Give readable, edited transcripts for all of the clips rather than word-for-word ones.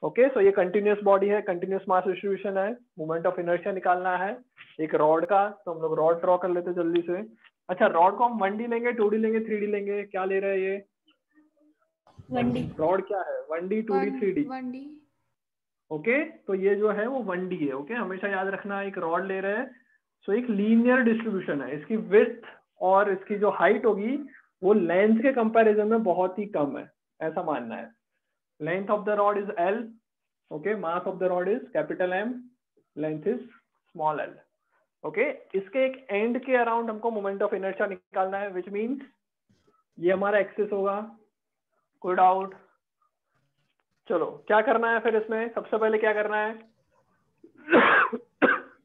Okay, सो ये continuous body है, continuous mass distribution है, मोमेंट ऑफ इनर्शिया निकालना है एक रॉड का, तो हम लोग रॉड ड्रॉ कर लेते हैं जल्दी से। अच्छा, रॉड को हम 1D लेंगे, 2D लेंगे, 3D लेंगे, क्या ले रहे हैं ये? 1D। रॉड क्या है? 1D, 2D, 3D। 1D। Okay, तो ये जो है वो 1D है। ओके, हमेशा याद रखना, एक रॉड ले रहे हैं, सो एक लीनियर डिस्ट्रीब्यूशन है, इसकी विड्थ और इसकी जो हाइट होगी वो लेंथ के कंपैरिजन में बहुत ही कम है, ऐसा मानना है। Length of the rod is L, okay, mass of the rod is capital M, length is small l। Okay, इसके एक एंड के अराउंड हमको मोमेंट ऑफ इनर्शिया निकालना है, विच मीन्स ये हमारा एक्सिस होगा। कोई डाउट? चलो, क्या करना है फिर इसमें? सबसे पहले क्या करना है?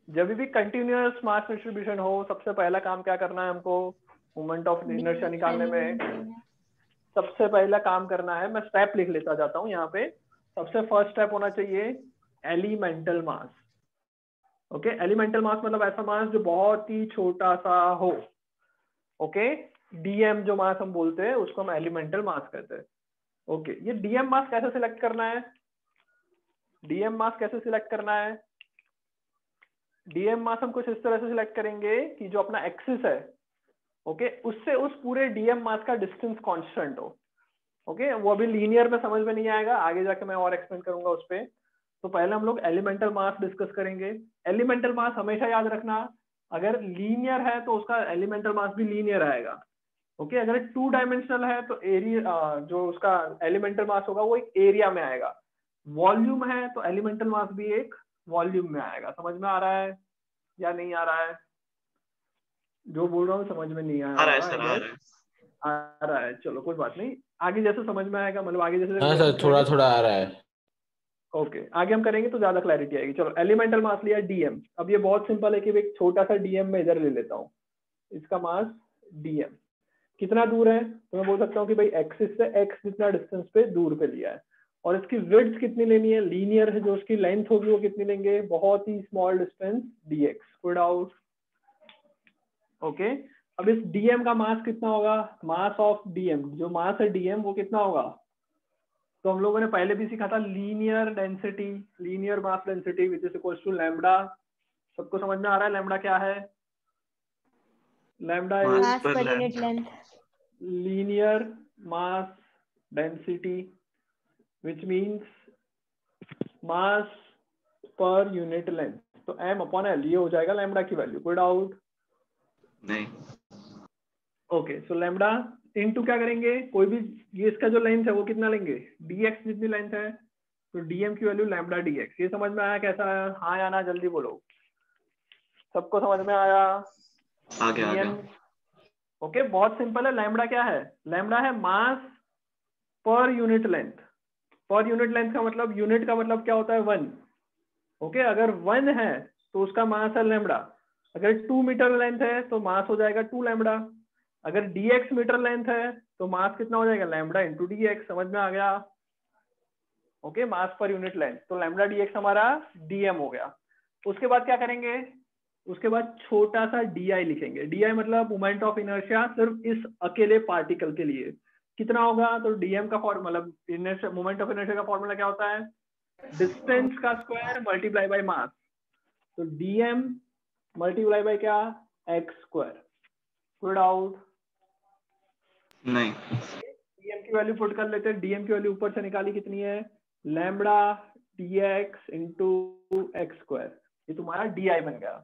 जब भी कंटिन्यूअस मास डिस्ट्रीब्यूशन हो, सबसे पहला काम क्या करना है हमको मोमेंट ऑफ इनर्शिया निकालने में? सबसे पहला काम करना है, मैं स्टेप लिख लेता जाता हूँ यहाँ पे। सबसे फर्स्ट स्टेप होना चाहिए एलिमेंटल मास। ओके, एलिमेंटल मास मतलब ऐसा मास जो बहुत ही छोटा सा हो। ओके, डीएम जो मास हम बोलते हैं उसको हम एलिमेंटल मास कहते हैं। ओके, ये डीएम मास कैसे सिलेक्ट करना है? डीएम मास कैसे सिलेक्ट करना है? डीएम मास हम कुछ इस तरह से सिलेक्ट करेंगे कि जो अपना एक्सिस है, ओके, उससे उस पूरे डीएम मास का डिस्टेंस कांस्टेंट हो। ओके, वो अभी लीनियर में समझ में नहीं आएगा, आगे जाके मैं और एक्सप्लेन करूंगा उस पर। तो पहले हम लोग एलिमेंटल मास डिस्कस करेंगे। एलिमेंटल मास हमेशा याद रखना, अगर लीनियर है तो उसका एलिमेंटल मास भी लीनियर आएगा। ओके, अगर 2 डायमेंशनल है तो एरिया जो उसका एलिमेंटल मास होगा वो एक एरिया में आएगा। वॉल्यूम है तो एलिमेंटल मास भी एक वॉल्यूम में आएगा। समझ में आ रहा है या नहीं आ रहा है? जो बोल रहा हूँ समझ में नहीं आ रहा सर, आई गेस। आ रहा है, चलो कोई बात नहीं, आगे जैसे समझ में आएगा, मतलब आगे जैसे हाँ वैसे सर, थोड़ा करेंगे। थोड़ा आ रहा है। ओके, आगे हम करेंगे तो ज्यादा क्लैरिटी आएगी। चलो, एलिमेंटल मास लिया डीएम। अब ये बहुत सिंपल है कि एक छोटा सा डीएम में इधर ले लेता हूँ, इसका मास डीएम कितना दूर है, तो मैं बोल सकता हूँ कि भाई एक्सिस से एक्स जितना डिस्टेंस पे दूर पे लिया है। और इसकी विड्थ कितनी लेनी है? लीनियर है, जो उसकी लेंथ होगी वो कितनी लेंगे? बहुत ही स्मॉल डिस्टेंस dx। कोई डाउट? ओके, अब इस डीएम का मास कितना होगा? मास ऑफ डीएम, जो मास है डीएम वो कितना होगा? तो हम लोगों ने पहले भी सीखा था linear density, linear mass density which is equal to lambda. सबको समझ में आ रहा है लैम्बडा क्या है? Lambda is mass per unit length. Linear mass density which means mass per unit length. तो m अपॉन l ये हो जाएगा लैम्बडा की वैल्यू। कोई डाउट? नहीं। ओके, सो लैम्बडा इनटू क्या करेंगे? कोई भी, ये इसका जो लेंथ है वो कितना लेंगे? dx जितनी लेंथ है, तो dm की वैल्यू लैम्बडा dx। ये समझ में आया? कैसा आया? हाँ या ना, जल्दी बोलो। सबको समझ में आया? आ गया। ओके, बहुत सिंपल है। लैम्बडा क्या है? लैम्बडा है mass per unit length. Per unit length का मतलब, यूनिट का मतलब क्या होता है? 1। ओके, अगर 1 है तो उसका मास है लैम्बडा। अगर 2 मीटर लेंथ है तो मास हो जाएगा 2 लैम्बडा। अगर dx मीटर लेंथ है तो मास कितना हो जाएगा? Lambda into dx। समझ में आ गया? ओके, मास पर यूनिट लेंथ, तो लैम्बडा dx हमारा dm हो गया। उसके बाद क्या करेंगे? उसके बाद छोटा सा di लिखेंगे। di मतलब मोमेंट ऑफ इनर्शिया सिर्फ इस अकेले पार्टिकल के लिए कितना होगा? तो dm का फॉर्मूला, मतलब मोमेंट ऑफ इनर्शिया का फॉर्मूला क्या होता है? डिस्टेंस का स्क्वायर मल्टीप्लाई बाय मास। तो dm मल्टीप्लाई बाय क्या? x square. कोई डाउट? नहीं। dm की वैल्यू पुट कर लेते हैं। dm की वैल्यू ऊपर से निकाली, कितनी है? Lambda dx into X square. ये तुम्हारा di बन गया।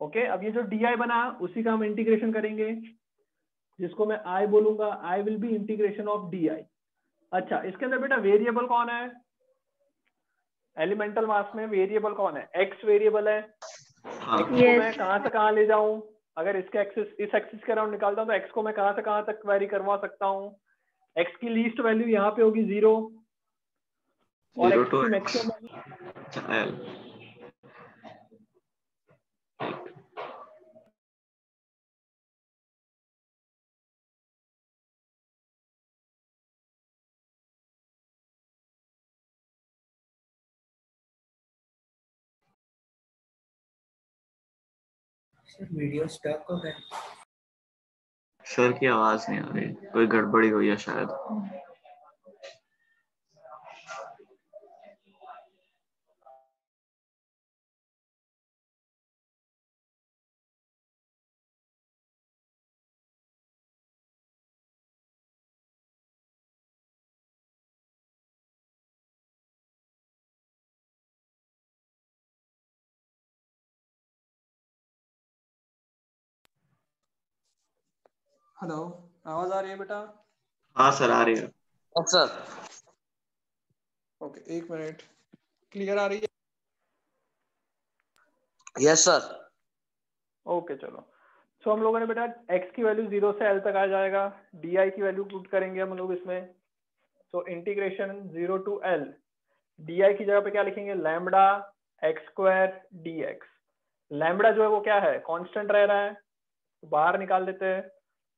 ओके, अब ये जो di बना उसी का हम इंटीग्रेशन करेंगे, जिसको मैं i बोलूंगा। i will be integration of di। अच्छा, इसके अंदर बेटा वेरिएबल कौन है? एलिमेंटल मास में वेरिएबल कौन है? x वेरिएबल है। हाँ। x को मैं कहां से कहां ले जाऊं? अगर इसके एक्सिस, इस एक्सिस के अराउंड निकालता हूं तो x को मैं कहां से कहां तक वेरी करवा सकता हूं? x की लीस्ट वैल्यू यहाँ पे होगी 0 और 0 x to की x maximum value. L। Sir video stop हो गया। सर की आवाज नहीं आ रही, कोई गड़बड़ी हुई है शायद। हेलो, आवाज आ रही है बेटा? हाँ सर आ रही है। सर ओके, एक मिनट। क्लियर आ रही है? Yes sir. ओके चलो। सो हम लोगों ने बेटा x की वैल्यू 0 से l तक आ जाएगा, डी की वैल्यू पुट करेंगे हम लोग इसमें। So integration 0 to l, D की जगह पे क्या लिखेंगे? Lambda X square D X. Lambda जो है वो क्या है? कांस्टेंट रह रहा है, तो बाहर निकाल देते हैं।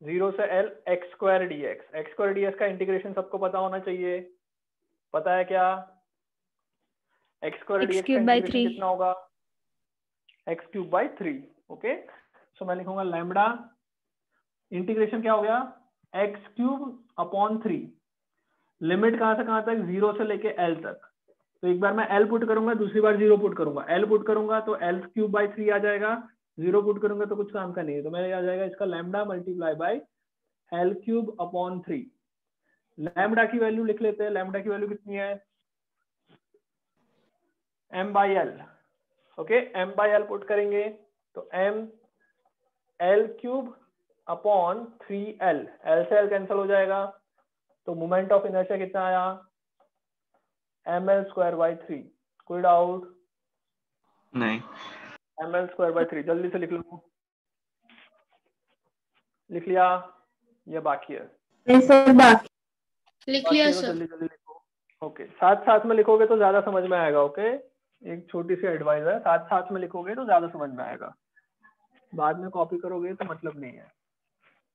0 से l x square D x. X square D x का इंटीग्रेशन सबको पता होना चाहिए। पता है क्या? X square D x x का क्यूब बाई इंटीग्रेशन 3। कितना होगा? X cube by 3। ओके, सो मैं लिखूंगा लैम्बडा इंटीग्रेशन क्या हो गया? X cube upon 3। लिमिट कहां से कहां तक? 0 से लेके l तक। तो एक बार मैं l पुट करूंगा, दूसरी बार 0 पुट करूंगा। l पुट करूंगा तो l क्यूब बाई 3 आ जाएगा, 0 पुट करूंगा तो कुछ काम का नहीं है, तो मेरे आ जाएगा इसका lambda multiply by l cube upon 3। Lambda की वैल्यू लिख लेते हैं। लैम्बडा की वैल्यू कितनी है? m by L. Okay, m by L put करेंगे तो m l cube upon 3l, l से l कैंसिल हो जाएगा, तो मोमेंट ऑफ इनर्शिया कितना आया? ml square by 3। कोई डाउट? नहीं। ml स्क्वायर बाई 3, जल्दी से लिख लो। लिख लिया या बाकी है? सर बाकी लिख बाकी लिया है तो सर। जल्दी जल्दी लिखो। ओके, साथ साथ में लिखोगे तो ज्यादा समझ में आएगा। ओके, एक छोटी सी एडवाइस है, साथ साथ में लिखोगे तो ज्यादा समझ में आएगा, बाद में कॉपी करोगे तो मतलब नहीं है।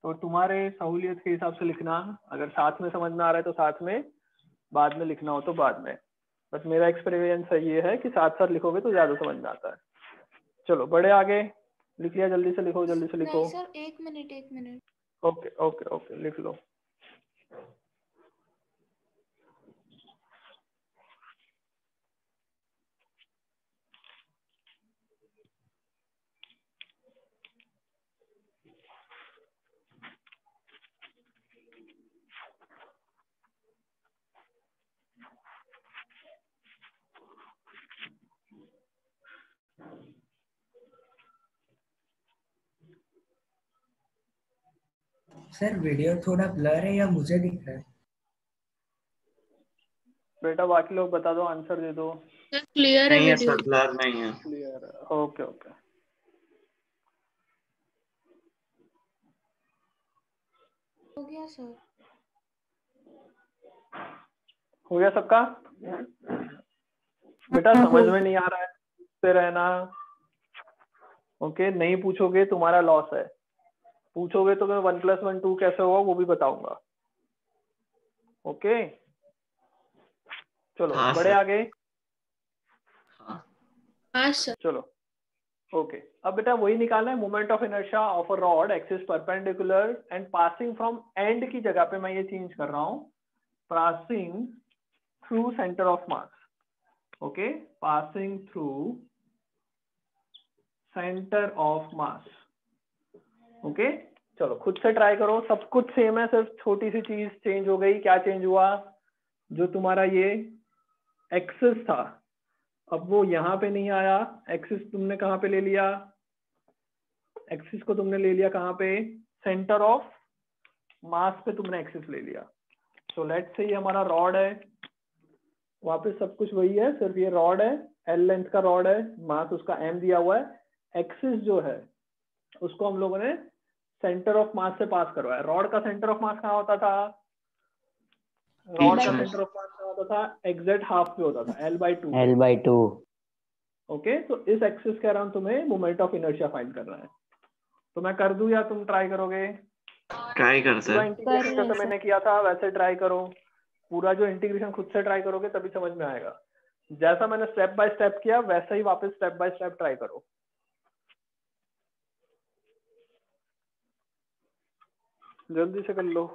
तो तुम्हारे सहूलियत के हिसाब से लिखना, अगर साथ में समझ में आ रहा है तो साथ में, बाद में लिखना हो तो बाद में। बट मेरा एक्सपीरियंस ये है कि साथ साथ लिखोगे तो ज्यादा समझ में आता है। चलो बड़े आगे। लिख लिया? जल्दी से लिखो, जल्दी से लिखो। नहीं सर, एक मिनट एक मिनट। ओके ओके ओके, लिख लो। सर वीडियो थोड़ा ब्लर है या मुझे दिख रहा है? बेटा बाकी लोग बता दो, आंसर दे दो। सर क्लियर है नहीं है वीडियो। सर, ब्लर नहीं है। क्लियर है? ओके ओके, हो गया सर। हो गया सबका? बेटा समझ में नहीं आ रहा है पूछते रहना। ओके, नहीं पूछोगे तुम्हारा लॉस है, पूछोगे तो मैं 1+1 2 कैसे होगा वो भी बताऊंगा। ओके चलो हाँ बड़े सर। आगे। हाँ। हाँ सर। चलो ओके, अब बेटा वही निकालना है, moment of inertia of a rod axis perpendicular and passing from and की जगह पे मैं ये चेंज कर रहा हूँ, passing through centre of mass. Okay, passing through centre of mass. Okay, चलो खुद से ट्राई करो, सब कुछ सेम है, सिर्फ छोटी सी चीज चेंज हो गई। क्या चेंज हुआ? जो तुम्हारा ये एक्सिस था अब वो यहाँ पे नहीं आया। एक्सिस तुमने कहाँ पे ले लिया? एक्सिस को तुमने ले लिया कहाँ पे? सेंटर ऑफ मास पे तुमने एक्सिस ले लिया। सो लेट्स से ये हमारा रॉड है, वापस सब कुछ वही है, सिर्फ ये रॉड है, एल लेंथ का रॉड है, मास उसका एम दिया हुआ है। एक्सिस जो है उसको हम लोगों ने सेंटर ऑफ मास से पास करवाया। रॉड का सेंटर ऑफ मास कहाँ होता था? रॉड बीच का में। सेंटर ऑफ मास कहाँ होता था? एग्जैक्ट हाफ पे होता था, L/2 पे। L/2। ओके, तो इस एक्सिस के अराउंड तुम्हें मोमेंट ऑफ इनर्शिया फाइंड करना है। तो मैं कर दूं या तुम ट्राई करोगे? ट्राई करते पूरा हैं। इंटीग्रेशन जैसे मैंने किया था वैसे ट्राई करो। पूरा जो इंटीग्रेशन खुद से ट्राई करोगे तभी समझ में आएगा। जैसा मैंने स्टेप बाय स्टेप किया वैसा ही वापस स्टेप बाय स्टेप ट्राई करो। जल्दी से कर लो।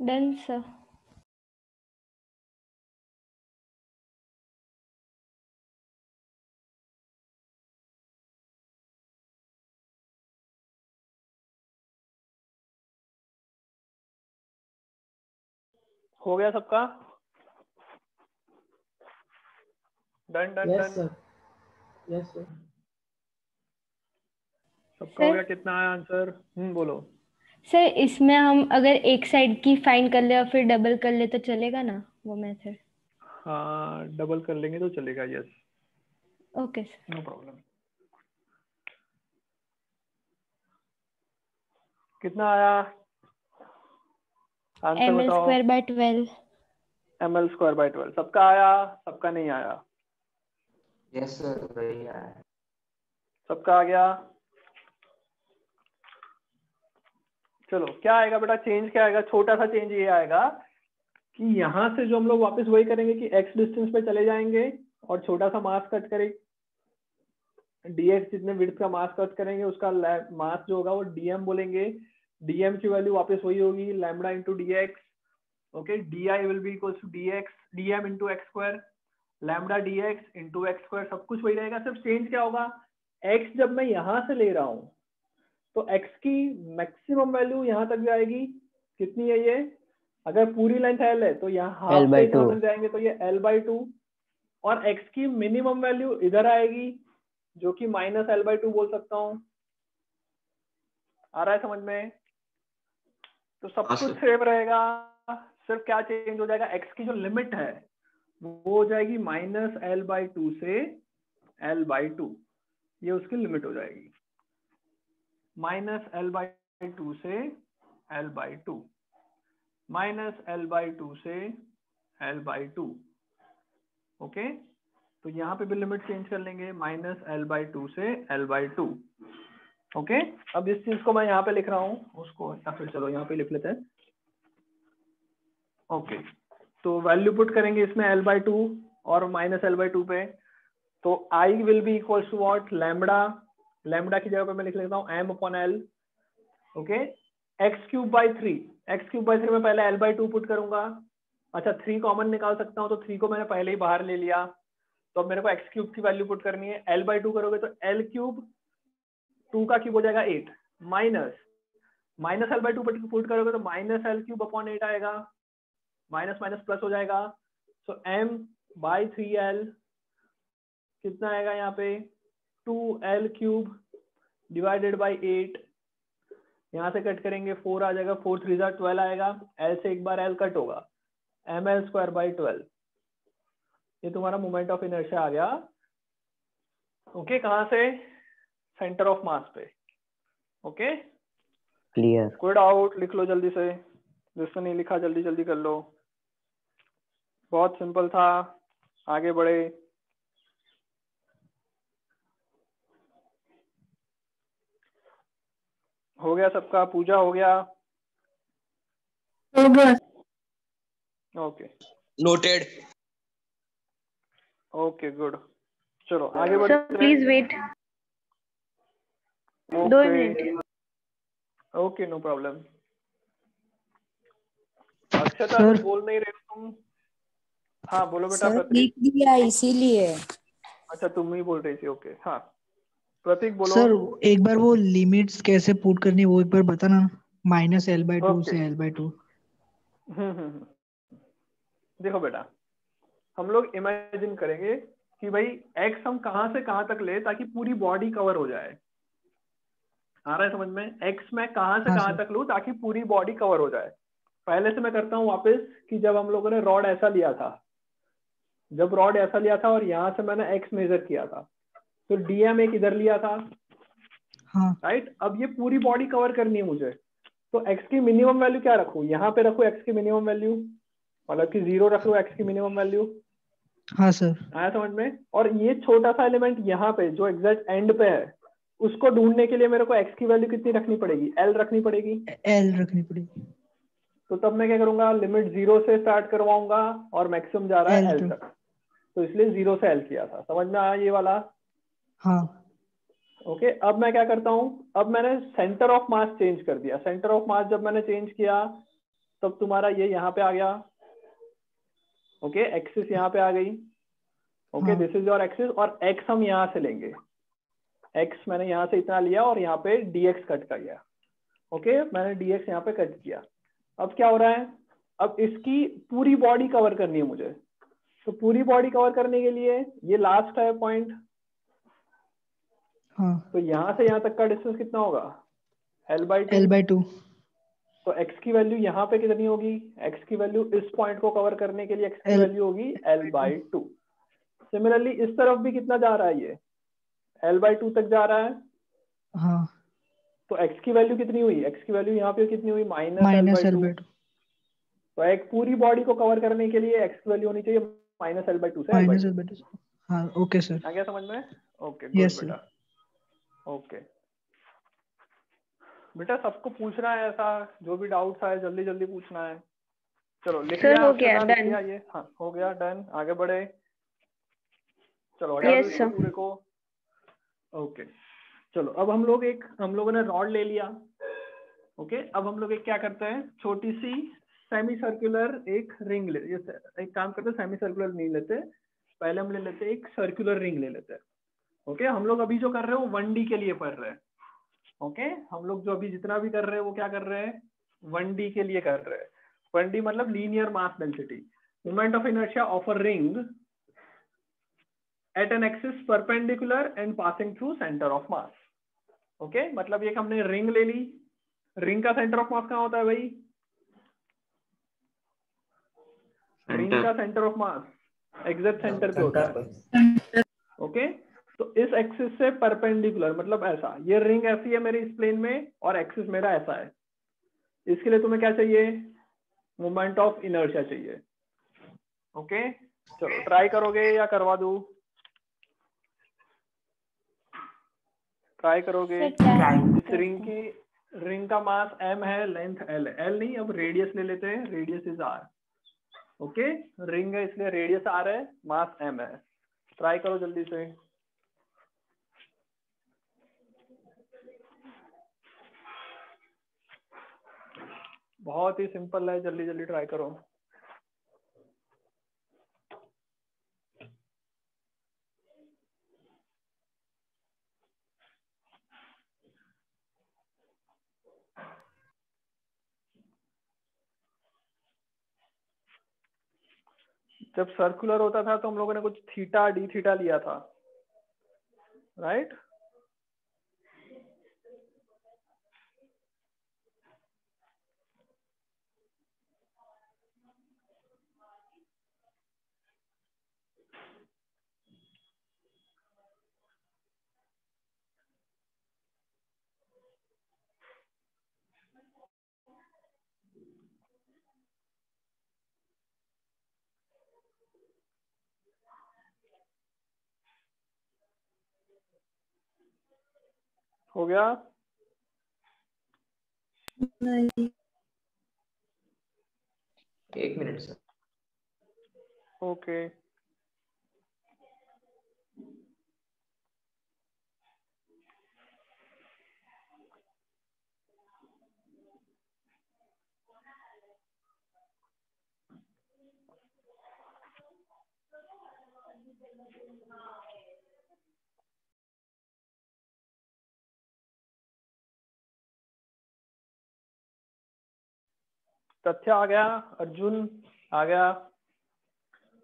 Done sir. हो गया सबका? Done done yes done. Sir, yes sir. सबका हो सर गया? कितना आया आंसर? बोलो। सर इसमें हम अगर एक साइड की फाइंड कर ले और फिर डबल कर ले तो चलेगा ना वो मेथड? हाँ, डबल कर लेंगे तो चलेगा। Yes, okay sir. No problem. कितना आया आंसर एम एल बताओ? Square by 12। ml square by 12। सबका आया? सबका नहीं आया? यस सर, बढ़िया है। सबका आ गया? चलो, क्या आएगा बेटा? चेंज क्या आएगा? छोटा सा चेंज ये आएगा कि यहाँ से जो हम लोग वापस वही करेंगे कि x डिस्टेंस पे चले जाएंगे और छोटा सा मास कट करेंगे। dx जितने विड्थ का मास कट करेंगे उसका मास जो होगा वो dm बोलेंगे। dm की वैल्यू वापस वही होगी, lambda into dx। Okay, di will be equals to dm into X square, lambda dx into X square. सब कुछ वही रहेगा, सिर्फ चेंज क्या होगा? x जब मैं यहाँ से ले रहा हूँ तो x की मैक्सिमम वैल्यू यहाँ तक जाएगी। कितनी है ये? अगर पूरी लेंथ L है तो यहाँ हाफ पे इतना तक जाएंगे तो ये L/2, और x की मिनिमम वैल्यू इधर आएगी जो कि -L/2 बोल सकता हूँ। आ रहा है समझ में? तो सब हाँ कुछ सर। सेम रहेगा, सिर्फ क्या चेंज हो जाएगा? x की जो लिमिट है वो हो जाएगी -L/2 से L/2। ये उसकी लिमिट हो जाएगी, -L/2 से L/2, -L/2 से L/2। ओके, तो यहाँ पे भी लिमिट चेंज कर लेंगे, -L/2 से L/2। ओके, अब इस चीज को मैं यहाँ पे लिख रहा हूँ उसको, या फिर चलो यहाँ पे लिख लेते हैं। ओके, तो वैल्यू पुट करेंगे इसमें L/2 और -L/2 पे, तो I will be equals to what? Lambda. Lambda की जगह पे मैं लिख लेता हूँ m/L। Okay, x³/3। x³/3 में पहले L/2 पुट करूंगा। अच्छा, 3 कॉमन निकाल सकता हूँ तो 3 को मैंने पहले ही बाहर ले लिया, तो अब मेरे को x³ की वैल्यू पुट करनी है। L/2 करोगे तो L³ 2 का क्यूब हो जाएगा 8, माइनस L/2 पुट करोगे तो -L³/8 आएगा, माइनस माइनस प्लस हो जाएगा। सो m/3L कितना आएगा यहाँ पे? 2L³ divided by 8। यहाँ से कट करेंगे 4 आ जाएगा, 4 3 12 आएगा। L से एक बार L कट होगा, ml²/12। ये तुम्हारा मोमेंट ऑफ इनर्शिया आ गया। ओके, कहाँ से? सेंटर ऑफ मास पे। Okay, clear. कोई डाउट? लिख लो जल्दी से, जिसने नहीं लिखा जल्दी जल्दी कर लो। बहुत सिंपल था, आगे बढ़े। हो गया सबका? पूजा हो गया? हो गया। Okay noted. Okay, good. चलो आगे बढ़ते हैं। Please wait 2 okay minute. Okay, no problem. Akshata, sir तुम बोल नहीं रहे हो तुम? हाँ बोलो बेटा। सर प्रतीक? लिख दिया इसीलिए। अच्छा, तुम ही बोल रही थी। ओके, हाँ प्रतीक बोलो। सर एक बार वो लिमिट्स कैसे पुट करनी है वो एक बार बताना। -L/2 ओके, से L/2। देखो बेटा, हम लोग इमेजिन करेंगे कि भाई x हम कहाँ से कहाँ तक ले ताकि पूरी बॉडी कवर हो जाए। आ रहा है समझ में? x मैं कहाँ से हाँ कहाँ सर। तक लूँ ताकि पूरी बॉडी कवर हो जाए। पहले से मैं करता हूँ वापस कि जब हम लोगों ने रॉड ऐसा लिया था, जब रॉड ऐसा लिया था और यहाँ से मैंने x मेजर किया था, तो dm एक इधर लिया था, हाँ राइट? अब ये पूरी बॉडी कवर करनी है मुझे, तो x की मिनिमम वैल्यू क्या रखूँ? यहाँ पे रखूँ x की मिनिमम वैल्यू, मतलब कि 0 रख लो x की मिनिमम वैल्यू। हाँ सर। आया समझ में? और ये छोटा सा एलिमेंट यहाँ पे जो एग्जैक्ट एंड पे है, उसको ढूंढने के लिए मेरे को x की वैल्यू कितनी रखनी पड़ेगी? L रखनी पड़ेगी। L रखनी पड़ेगी। तो तब मैं क्या करूंगा? लिमिट 0 से स्टार्ट करवाऊंगा और मैक्सिमम जा रहा है L L तक। तक, तो इसलिए 0 से L किया था। समझ में आया ये वाला? हाँ ओके, अब मैं क्या करता हूँ? अब मैंने सेंटर ऑफ मास चेंज कर दिया। सेंटर ऑफ मास जब मैंने चेंज किया तब तुम्हारा ये यहाँ पे आ गया। ओके, एक्सिस यहाँ पे आ गई। ओके, हाँ दिस इज योर एक्सिस, और x हम यहाँ से लेंगे। x मैंने यहाँ से इतना लिया और यहाँ पे dx कट कर गया। ओके, मैंने dx यहाँ पे कट किया। अब क्या हो रहा है? अब इसकी पूरी बॉडी कवर करनी है मुझे, तो पूरी बॉडी कवर करने के लिए ये लास्ट है पॉइंट, हाँ तो यहाँ से यहाँ तक का डिस्टेंस कितना होगा, L/2। L/2। तो x की वैल्यू यहाँ पे कितनी होगी, x की वैल्यू इस पॉइंट को कवर करने के लिए x की L वैल्यू होगी L/2। सिमिलरली इस तरफ भी कितना जा रहा है, ये L/2 तक जा रहा है, हाँ तो x की वैल्यू कितनी हुई, x की वैल्यू यहाँ पे कितनी हुई माइनस -L/2। L/2 तो एक पूरी बॉडी को कवर करने के लिए x की वैल्यू होनी चाहिए -L/2 से माइनस L/2। L/2। हाँ ओके सर। आ गया समझ में? Okay good yes sir. बेटा। ओके बेटा सबको पूछना है ऐसा, जो भी डाउट्स आए जल्दी जल्दी पूछना है। चलो लिख सर लिया हो आपके गया, साथ, लिख डन। लिया ये, हाँ हो गया डन, आगे बढ़े। चलो हटा दो यस इसको सर। पूरे को। ओके चलो अब हम लोगों ने रॉड ले लिया। ओके अब हम लोग एक क्या करते हैं, छोटी सी सेमी सर्कुलर एक रिंग ले, एक काम करते हैं, सेमी सर्कुलर नहीं लेते, पहले हम ले लेते हैं एक सर्कुलर रिंग ले लेते हैं। ओके हम लोग अभी जो कर रहे हैं वो 1D के लिए पढ़ रहे हैं। ओके हम लोग जो अभी जितना भी कर रहे हैं वो क्या कर रहे हैं, 1D के लिए कर रहे हैं। 1D मतलब linear mass density, moment of inertia of a ring at an axis perpendicular and passing through centre of mass. Okay मतलब ये हमने रिंग ले ली, रिंग का सेंटर ऑफ मास कहाँ होता है भाई, रिंग का centre of mass exact centre पे होता है। ओके तो इस एक्सिस से परपेंडिकुलर मतलब ऐसा, ये रिंग ऐसी है मेरे इस प्लेन में और एक्सिस मेरा ऐसा है, इसके लिए तुम्हें क्या चाहिए, मोमेंट ऑफ इनर्शिया चाहिए। ओके चलो ट्राई करोगे या करवा दूं, ट्राई करोगे। इस रिंग का मास m है, लेंथ l है, l नहीं अब रेडियस ले लेते हैं, radius is r। Okay ring है इसलिए रेडियस r है, मास m है। ट्राई करो जल्दी से। बहुत ही सिंपल है, जल्दी जल्दी ट्राई करो। जब सर्कुलर होता था तो हम लोगों ने कुछ थीटा डी थीटा लिया था, राइट? हो गया? नहीं। एक मिनट सर। ओके तथ्य आ गया, अर्जुन आ गया,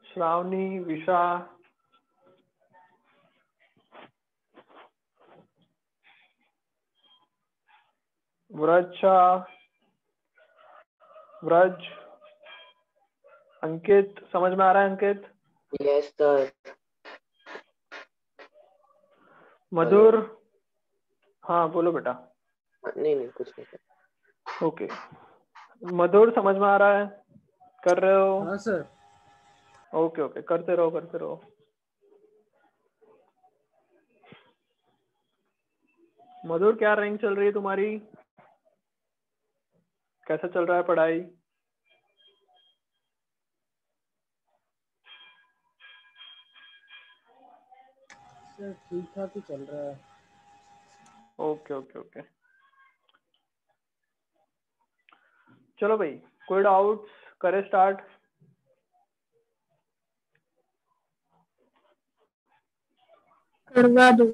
श्रावणी, विशा, व्रज, अंकित, समझ में आ रहा है अंकित? Yes sir. मधुर, हाँ बोलो बेटा। नहीं नहीं कुछ नहीं। ओके मधुर समझ में आ रहा है, कर रहे हो? हाँ सर। ओके ओके करते रहो करते रहो। मधुर क्या रैंक चल रही है तुम्हारी, कैसा चल रहा है पढ़ाई? सर ठीक ठाक ही चल रहा है। ओके ओके ओके चलो भाई, कोई डाउट्स, करे स्टार्ट। करवा दो।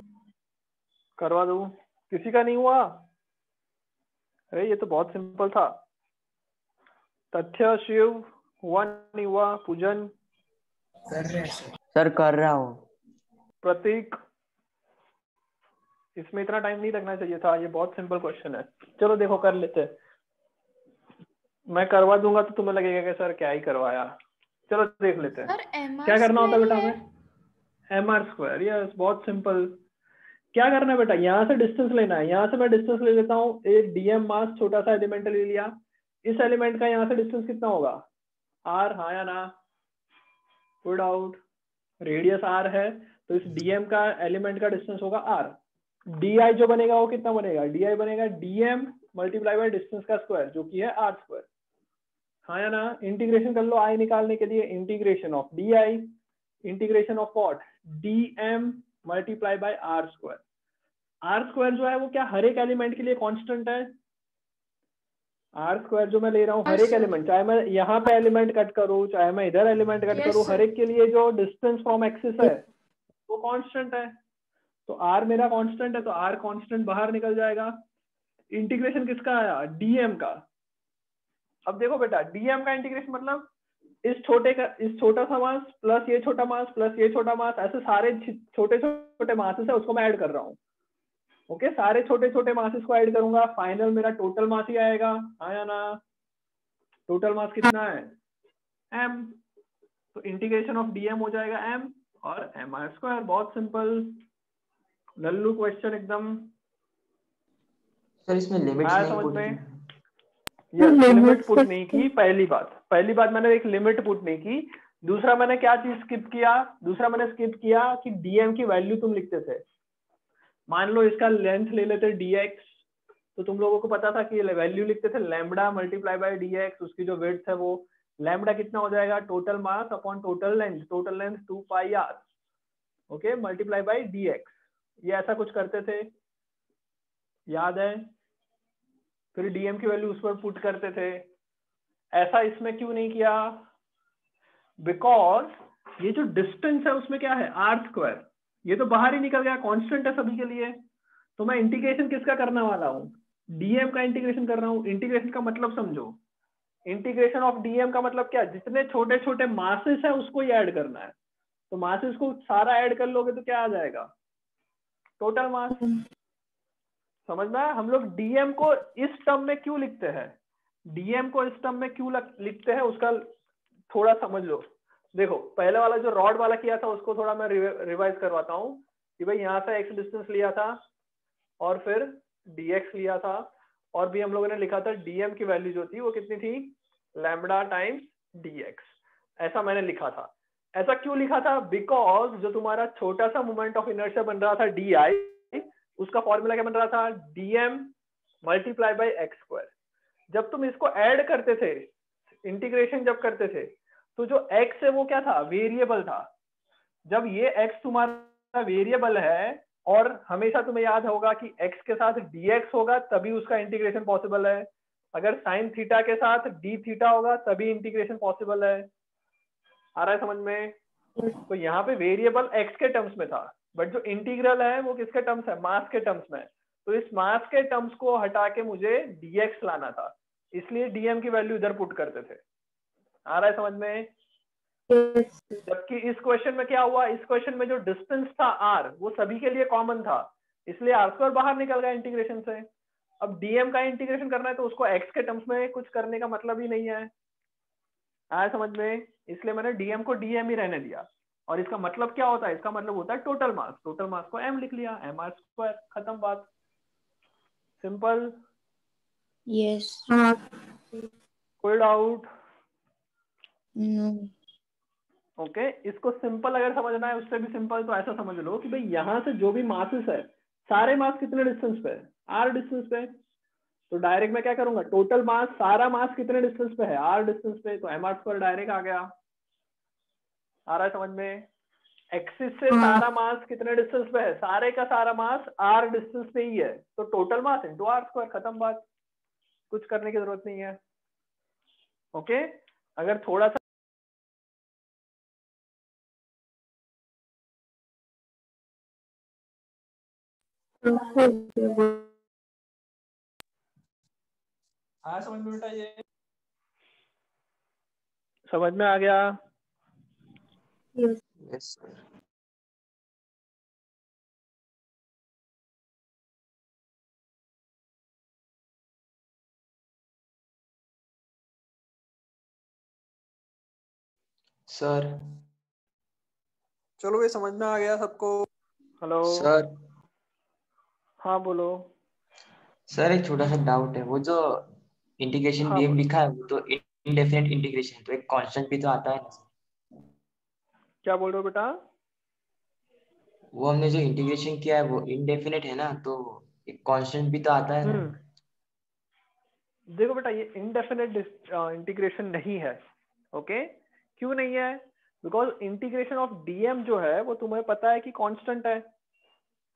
करवा दूं? किसी का नहीं हुआ? अरे ये तो बहुत सिंपल था। तथ्य, शिव, हुआ नहीं हुआ, पूजन, कर रहे हैं सर। सर कर रहा हूँ। प्रतीक। इसमें इतना टाइम नहीं लगना चाहिए था, ये बहुत सिंपल क्वेश्चन है। चलो देखो कर लेते हैं। मैं करवा दूंगा तो तुम्हें लगेगा कि सर क्या ही करवाया। चलो देख लेते हैं। सर एम क्या आर करना होता है स्क्वायर बेटा है। हमें? एम आर स्क्वायर, यस, बहुत सिंपल। क्या करना है बेटा, यहाँ से डिस्टेंस लेना है। यहाँ से मैं डिस्टेंस ले लेता हूँ, एक डीएम मास छोटा सा एलिमेंट ले लिया। इस एलिमेंट का यहाँ से डिस्टेंस कितना होगा? आर, हाँ या ना? Good out. रेडियस आर है तो इस डीएम का एलिमेंट का डिस्टेंस होगा आर। डी आई जो बनेगा वो कितना बनेगा? डी आई बनेगा डीएम मल्टीप्लाई बाय डिस्टेंस का स्क्वायर जो कि है आर स्क्वायर। हाँ या ना? इंटीग्रेशन कर लो आई निकालने के लिए। Integration of D I, integration of what? DM multiply by R square. R square जो है वो क्या हर एक एलिमेंट के लिए कांस्टेंट है? आर स्क्वायर जो मैं ले रहा हूँ हर एक एलिमेंट, चाहे मैं यहाँ पे एलिमेंट कट करूँ चाहे मैं इधर एलिमेंट कट करूँ, हर एक के लिए जो डिस्टेंस फ्रॉम एक्सिस है वो कांस्टेंट है। तो आर मेरा कांस्टेंट है तो आर कांस्टेंट बाहर निकल जाएगा। इंटीग्रेशन किसका आया? डीएम का। अब देखो बेटा डीएम का इंटीग्रेशन मतलब इस छोटा सा मास प्लस ये छोटा मास प्लस ये छोटा मास, ऐसे सारे छोटे छोटे मासेस है उसको मैं ऐड कर रहा हूँ। ओके, सारे छोटे छोटे मासेस को ऐड करूंगा, फाइनल मेरा टोटल मास ही आएगा। आया ना? टोटल मास कितना है? m। तो इंटीग्रेशन ऑफ डीएम हो जाएगा m और एम आर स्क्वायर। बहुत सिंपल, लल्लू क्वेश्चन एकदम। सर इसमें लिमिट्स आया नहीं समझ पुट में? की। यस, लिमिट पुट नहीं की। पहली बात मैंने एक लिमिट पुट नहीं की। दूसरा मैंने क्या चीज स्किप किया? दूसरा मैंने स्किप किया कि डीएम की वैल्यू तुम लिखते थे। मान लो इसका लेंथ ले लेते dx, तो तुम लोगों को पता था कि वैल्यू लिखते थे लैम्बडा मल्टीप्लाई बाय dx, उसकी जो विड्थ है वो लैम्बडा कितना हो जाएगा? Total mass upon total length 2 pi R, okay, multiply by dx। ये ऐसा कुछ करते थे, याद है? फिर डीएम की वैल्यू उस पर पुट करते थे। ऐसा इसमें क्यों नहीं किया? बिकॉज ये जो डिस्टेंस है उसमें क्या है? R square. ये तो बाहर ही निकल गया, कांस्टेंट है सभी के लिए। तो मैं इंटीग्रेशन किसका करने वाला हूँ? डीएम का इंटीग्रेशन कर रहा हूँ। इंटीग्रेशन का मतलब समझो, इंटीग्रेशन ऑफ डीएम का मतलब क्या? जितने छोटे छोटे मासेस है उसको ही ऐड करना है। तो मासेस को सारा ऐड कर लोगे तो क्या आ जाएगा? टोटल मास। समझ में आया? हम लोग डीएम को इस टर्म में क्यों लिखते हैं? डीएम को इस टर्म में क्यों लिखते हैं उसका थोड़ा समझ लो। देखो पहले वाला जो रॉड वाला किया था उसको थोड़ा मैं रिवाइज करवाता हूँ कि भाई यहाँ से एक्स डिस्टेंस लिया था और फिर dx लिया था, और भी हम लोगों ने लिखा था dm की वैल्यू जो थी वो कितनी थी? Lambda times dx। ऐसा मैंने लिखा था। ऐसा क्यों लिखा था? बिकॉज जो तुम्हारा छोटा सा मोमेंट ऑफ इनर्शिया बन रहा था di, उसका फॉर्मूला क्या बन रहा था? dm multiply by x square. जब तुम इसको ऐड करते थे, इंटीग्रेशन जब करते थे, तो जो x है वो क्या था? वेरिएबल था। जब ये x तुम्हारा वेरिएबल है और हमेशा तुम्हें याद होगा कि x के साथ dx होगा तभी उसका इंटीग्रेशन पॉसिबल है। अगर साइन थीटा के साथ d थीटा होगा तभी इंटीग्रेशन पॉसिबल है। आ रहा है समझ में? तो यहाँ पे वेरिएबल x के टर्म्स में था, बट जो इंटीग्रल है वो किसके टर्म्स है? मास के टर्म्स में। तो इस मास के टर्म्स को हटा के मुझे dx लाना था, इसलिए dm की वैल्यू इधर पुट करते थे। आ रहा है समझ में? जबकि इस क्वेश्चन में क्या हुआ? इस क्वेश्चन में जो डिस्टेंस था r वो सभी के लिए कॉमन था, इसलिए r स्क्वायर बाहर निकल गया इंटीग्रेशन से। अब dm का इंटीग्रेशन करना है तो उसको x के टर्म्स में कुछ करने का मतलब ही नहीं है। आया समझ में? इसलिए मैंने dm को dm ही रहने दिया। और इसका मतलब क्या होता है? इसका मतलब होता है टोटल मास। टोटल मास को m लिख लिया, एम आर स्क्वायर, खत्म बात। सिंपल। यस। कोई डाउट? नो। ओके, इसको सिंपल अगर समझना है, उससे भी सिंपल तो ऐसा समझ लो कि भाई यहाँ से जो भी मासेस है सारे मास कितने डिस्टेंस पे है? आर डिस्टेंस पे। तो डायरेक्ट मैं क्या करूंगा? टोटल मास, सारा मास कितने डिस्टेंस पे है? आर डिस्टेंस पे। तो एम आर स्क्वायर डायरेक्ट आ गया। आ रहा है समझ में? एक्सिस से सारा मास कितने डिस्टेंस पे है? सारे का सारा मास आर डिस्टेंस पे ही है, तो total mass into R square, खत्म बात। कुछ करने की जरूरत नहीं है। ओके, अगर थोड़ा सा आया समझ में बेटा? ये समझ में आ गया? Yes sir. सर चलो ये समझ में आ गया सबको? हेलो सर हाँ बोलो। सर एक छोटा सा डाउट है, वो जो इंटीग्रेशन हाँ डीएम बोलो, लिखा है वो तो इनडेफिनेट इंटीग्रेशन, तो एक कांस्टेंट भी तो आता है ना सर? क्या बोल रहे हो बेटा? वो हमने जो इंटीग्रेशन किया है वो इनडेफिनेट है ना, तो एक कांस्टेंट भी तो आता है ना? देखो बेटा, ये इनडेफिनेट इंटीग्रेशन नहीं है। ओके, क्यों नहीं है? बिकॉज इंटीग्रेशन ऑफ डीएम जो है वो तुम्हें पता है कि कांस्टेंट है,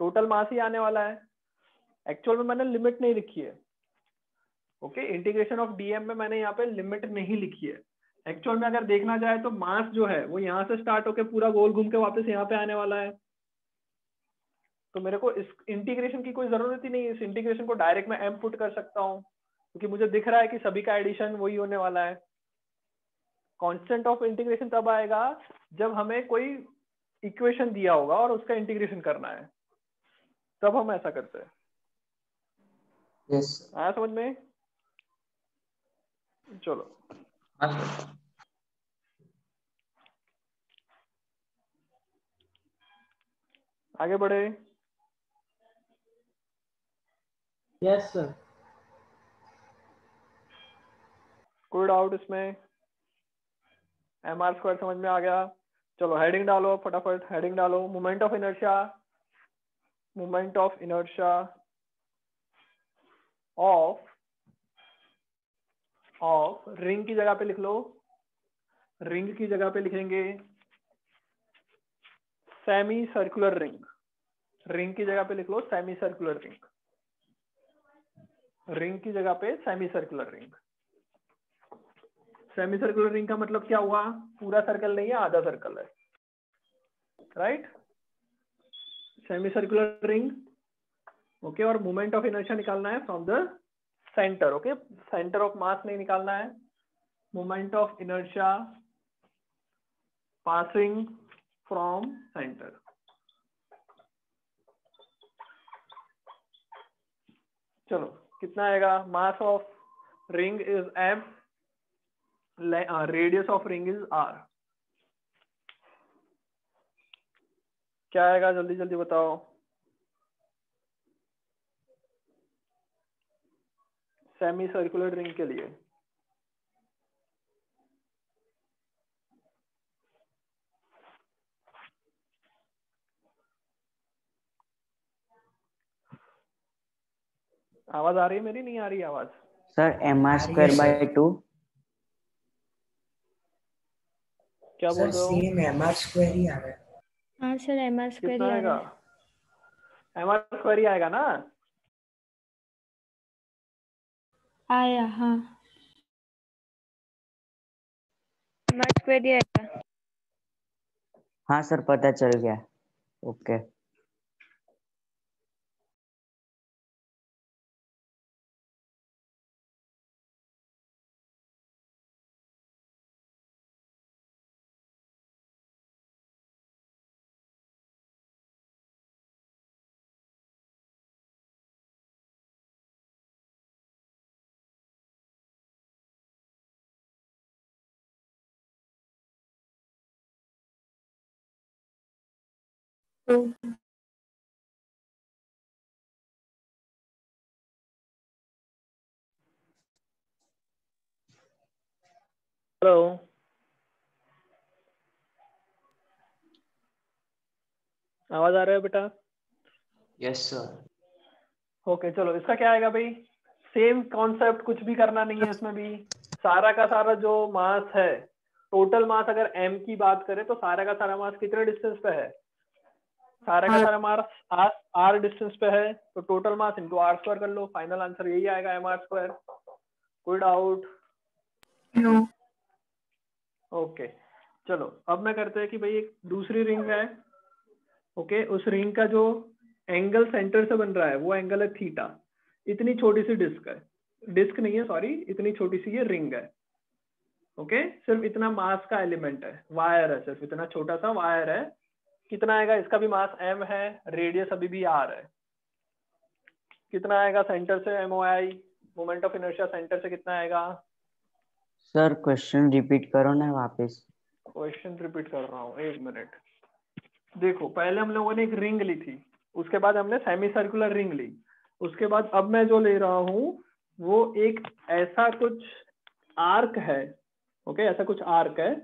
टोटल मास ही आने वाला है। एक्चुअल में मैंने लिमिट नहीं लिखी है। ओके, इंटीग्रेशन ऑफ डीएम में मैंने यहाँ पे लिमिट नहीं लिखी है। एक्चुअल में अगर देखना जाए तो मास जो है वो यहाँ से स्टार्ट होकर पूरा गोल घूम के वापस यहाँ पे आने वाला है। तो मेरे को इस इंटीग्रेशन की कोई जरूरत ही नहीं है। इस इंटीग्रेशन को डायरेक्ट मैं एम पुट कर सकता हूँ, क्योंकि मुझे दिख रहा है कि सभी का एडिशन वही होने वाला है। कांस्टेंट ऑफ इंटीग्रेशन तब आएगा जब हमें कोई इक्वेशन दिया होगा और उसका इंटीग्रेशन करना है, तब हम ऐसा करते हैं। यस। आया समझ में? चलो हाँ सर। आगे बढ़े। Yes sir. कोई डाउट इसमें? एम आर स्क्वायर समझ में आ गया? चलो हेडिंग डालो फटाफट, हेडिंग डालो। Moment of inertia, moment of inertia of ring की जगह पे लिख लो, रिंग की जगह पे लिखेंगे सेमी सर्कुलर रिंग। रिंग की जगह पे लिख लो सेमी सर्कुलर रिंग। रिंग की जगह पे semi circular ring. Semi circular ring का मतलब क्या हुआ? पूरा सर्कल नहीं है, आधा सर्कल है, right? Semi circular ring. Okay, और मोमेंट ऑफ इनर्शिया निकालना है from the center. Okay, center of mass नहीं निकालना है, moment of inertia passing from center. चलो कितना आएगा? Mass of ring is M, radius of ring is R. क्या आएगा? जल्दी जल्दी बताओ। सेमी सर्कुलर रिंग के लिए आवाज आ रही है मेरी? नहीं आ रही आवाज? सर एम आर आ रही है स्क्वायर सर। बाई 2। क्या बोल सर रहे हो? सेम एम आर स्क्वायर ही आ रहा है। हाँ सर, एम आर स्क्वायर कितना ही आ आएगा? रहा है। एम आर स्क्वायर ही आएगा ना? आया, हाँ एम आर स्क्वायर ही आएगा। हाँ सर पता चल गया। ओके। हेलो, आवाज आ रहा है बेटा? Yes sir. ओके चलो, इसका क्या आएगा भाई? सेम कॉन्सेप्ट, कुछ भी करना नहीं है इसमें भी। सारा का सारा जो मास है, टोटल मास अगर m की बात करें तो सारा का सारा मास कितने डिस्टेंस पे है? सारा का सारा मास r डिस्टेंस पे है, तो total mass into r square कर लो, फाइनल आंसर यही आएगा एम आर स्क्वायर। कोई डाउट? नो। ओके चलो, अब मैं करते हैं कि भाई एक दूसरी रिंग है। ओके, उस रिंग का जो एंगल सेंटर से बन रहा है वो एंगल है थीटा। इतनी छोटी सी डिस्क है, डिस्क नहीं है सॉरी, इतनी छोटी सी ये रिंग है। ओके सिर्फ इतना मास का एलिमेंट है, वायर है, सिर्फ इतना छोटा सा वायर है। कितना आएगा, इसका भी मास m है, रेडियस अभी भी r है। कितना आएगा सेंटर से MOI, moment of inertia centre से कितना आएगा? सर क्वेश्चन रिपीट करो ना वापस। क्वेश्चन रिपीट कर रहा हूँ, एक मिनट। देखो पहले हम लोगों ने एक रिंग ली थी, उसके बाद हमने सेमी सर्कुलर रिंग ली, उसके बाद अब मैं जो ले रहा हूँ वो एक ऐसा कुछ आर्क है। ओके ऐसा कुछ आर्क है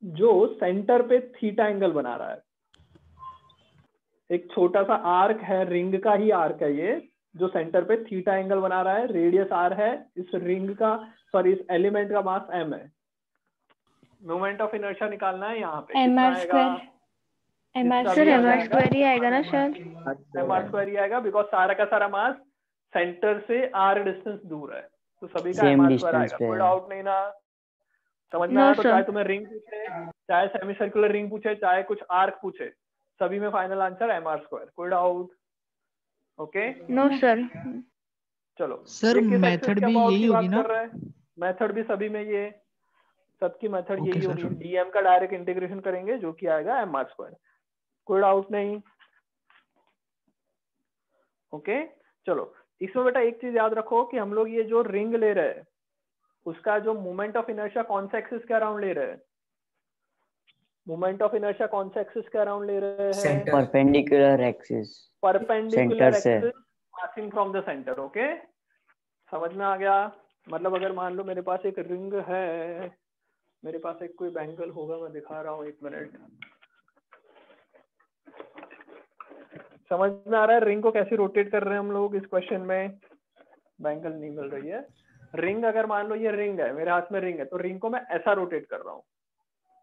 जो सेंटर पे थीटा एंगल बना रहा है। एक छोटा सा आर्क है, रिंग का ही आर्क है ये, जो सेंटर पे थीटा एंगल बना रहा है। रेडियस r है, इस रिंग का सॉरी इस एलिमेंट का मास m है। मोमेंट ऑफ इनर्शिया निकालना है यहाँ पे, कितना आएगा? सर mr स्क्वायर ही आएगा ना सर? mr स्क्वायर ही आएगा, बिकॉज सारा का सारा मास सेंटर से r डिस्टेंस दूर है, तो सभी का mr स्क्वायर आएगा। कोई डाउट नहीं ना? समझ में आया? तो चाहे तुम्हें रिंग पूछे, चाहे सेमी सर्कुलर रिंग पूछे, चाहे कुछ आर्क पूछे, सभी में फाइनल आंसर mr स्क्वायर। कोई डाउट? Okay no sir. चलो सर मेथड भी यही होगी ना? मेथड भी सभी में ये सबकी मेथड ओके यही सर। होगी। डीएम का डायरेक्ट इंटीग्रेशन करेंगे जो कि आएगा mr स्क्वायर। कोई डाउट नहीं? ओके चलो इसमें बेटा एक चीज याद रखो कि हम लोग ये जो रिंग ले रहे हैं उसका जो मोमेंट ऑफ इनर्शिया कौन से एक्सिस के अराउंड ले रहे हैं? मोमेंट ऑफ इनर्शिया कौन से एक्सिस के अराउंड ले रहे हैं? सेंटर। Perpendicular axis. परपेंडिकुलर से। Axis passing from the center. Okay समझ में आ गया? मतलब अगर मान लो मेरे पास एक रिंग है, मेरे पास एक कोई बैंगल होगा, मैं दिखा रहा हूँ, एक मिनट। समझ में आ रहा है रिंग को कैसे रोटेट कर रहे हैं हम लोग इस क्वेश्चन में? बैंगल नहीं मिल रही है। रिंग अगर मान लो ये रिंग है, मेरे हाथ में रिंग है, तो रिंग को मैं ऐसा रोटेट कर रहा हूँ।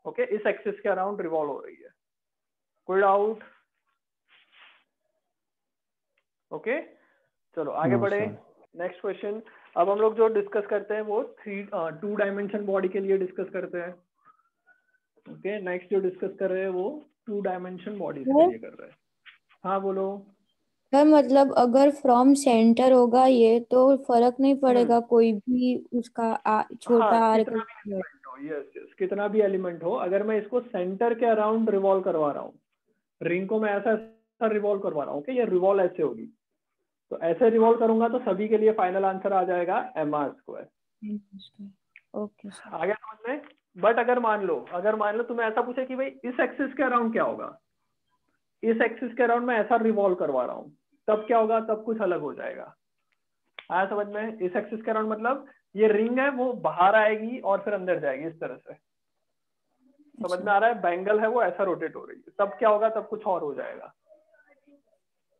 ओके इस एक्सिस के अराउंड रिवॉल्व हो रही है। कोई डाउट? ओके चलो आगे बढ़े। Next question. अब हम लोग जो डिस्कस करते हैं वो 2 डायमेंशन बॉडी के लिए डिस्कस करते हैं। ओके नेक्स्ट जो डिस्कस कर रहे हैं वो 2 डायमेंशन बॉडी के लिए कर रहे हैं। हाँ बोलो सर। मतलब अगर फ्रॉम सेंटर होगा ये तो फर्क नहीं पड़ेगा, कोई भी उसका छोटा हाँ, आर्क। कितना भी एलिमेंट हो, यस कितना भी एलिमेंट हो, अगर मैं इसको सेंटर के अराउंड रिवॉल्व करवा रहा हूँ, रिंग को मैं ऐसा रिवॉल्व करवा रहा हूँ, ओके ये रिवॉल्व ऐसे होगी, तो ऐसे रिवॉल्व करूंगा तो सभी के लिए फाइनल आंसर आ जाएगा mr स्क्वायर। Okay sir. आगे समझ में? बट अगर मान लो तुम्हें ऐसा पूछे कि भाई इस एक्सिस के अराउंड क्या होगा, इस एक्सिस के अराउंड मैं ऐसा रिवॉल्व करवा रहा हूँ, तब क्या होगा? तब कुछ अलग हो जाएगा। आया समझ में? इस एक्सिस के अराउंड मतलब ये रिंग है वो बाहर आएगी और फिर अंदर जाएगी इस तरह से। समझ में आ रहा है? बैंगल है वो ऐसा रोटेट हो रही है, तब क्या होगा? तब कुछ और हो जाएगा।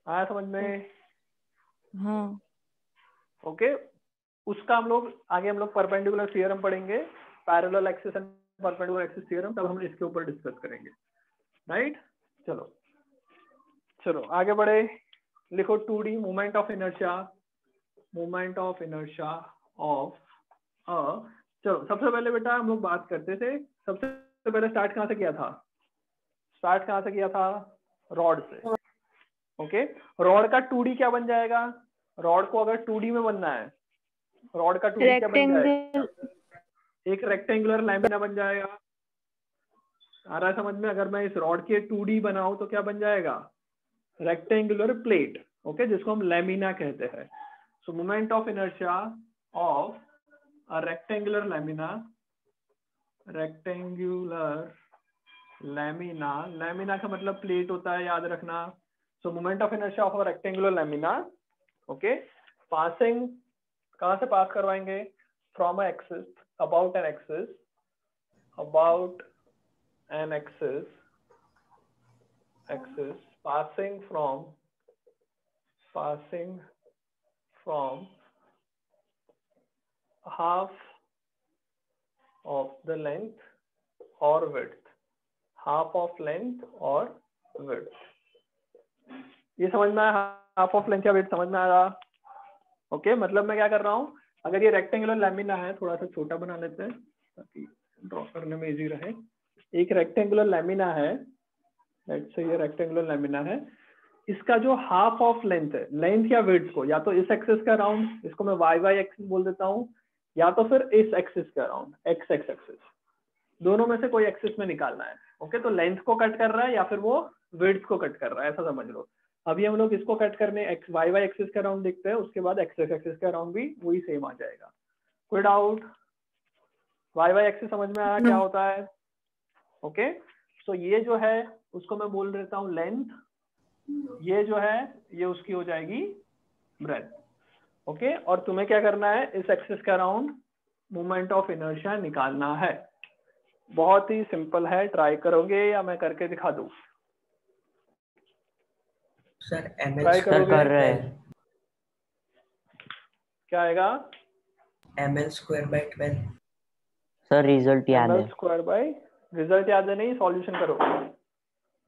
आया समझ में? हाँ ओके उसका हम लोग आगे परपेंडिकुलर थ्योरम पढ़ेंगे, parallel axis and perpendicular axis theorem, तब हम इसके ऊपर डिस्कस करेंगे। राइट चलो आगे बढ़े। लिखो 2D moment of inertia of चलो सबसे पहले बेटा हम लोग बात करते थे, सबसे पहले स्टार्ट कहाँ से किया था? रॉड से। ओके रॉड का 2D क्या बन जाएगा? रॉड को अगर 2D में बनना है, रॉड का 2D क्या बन जाएगा? एक रेक्टेंगुलर लैमिना बन जाएगा। आ रहा है समझ में? अगर मैं इस रॉड के 2D बनाऊं तो क्या बन जाएगा? Rectangular plate. ओके जिसको हम लैमिना कहते हैं। सो moment of inertia of a rectangular lamina का मतलब प्लेट होता है, याद रखना। सो moment of inertia of a rectangular lamina, okay passing कहाँ से पास करवाएंगे? From axis, about an axis passing from half of the length or width, ये समझ में आया? हाफ ऑफ लेंथ या विड्थ समझ में आया? ओके मतलब मैं क्या कर रहा हूँ, अगर ये रेक्टेंगुलर लैमिना है, थोड़ा सा छोटा बना लेते हैं ताकि ड्रॉ करने में इजी रहे। एक रेक्टेंगुलर लैमिना है, लेट्स से ये रेक्टेंगुलर लैमिना है, इसका जो हाफ ऑफ लेंथ है, लेंथ या विड्थ को या तो इस एक्सिस के अराउंड, इसको मैं वाई एक्सिस बोल देता हूँ, या तो फिर इस एक्सिस के अराउंड एक्स एक्सिस। दोनों में से कोई एक्सिस में निकालना है। ओके, तो लेंथ को कट कर रहा है या फिर वो विड्थ को कट कर रहा है, ऐसा समझ लो। अभी हम लोग इसको कट करने वाई वाई एक्सिस के अराउंड देखते हैं, उसके बाद एक्स एक्सिस के अराउंड भी वही सेम आ जाएगा। कोई डाउट? वाई वाई एक्सिस समझ में आया क्या होता है? ओके, तो ये जो है उसको मैं बोल देता हूँ लेंथ, ये जो है ये उसकी हो जाएगी ब्रेथ। ओके, और तुम्हें क्या करना है, इस एक्सिस के अराउंड मोमेंट ऑफ इनर्शिया निकालना है। बहुत ही सिंपल है, ट्राई करोगे या मैं करके दिखा दूं? सर एम ट्राई एल करोगे? कर रहे हैं। क्या आएगा? ml²/12। सर रिजल्ट याद है। ml² बाई, रिजल्ट याद है नहीं, सॉल्यूशन करो।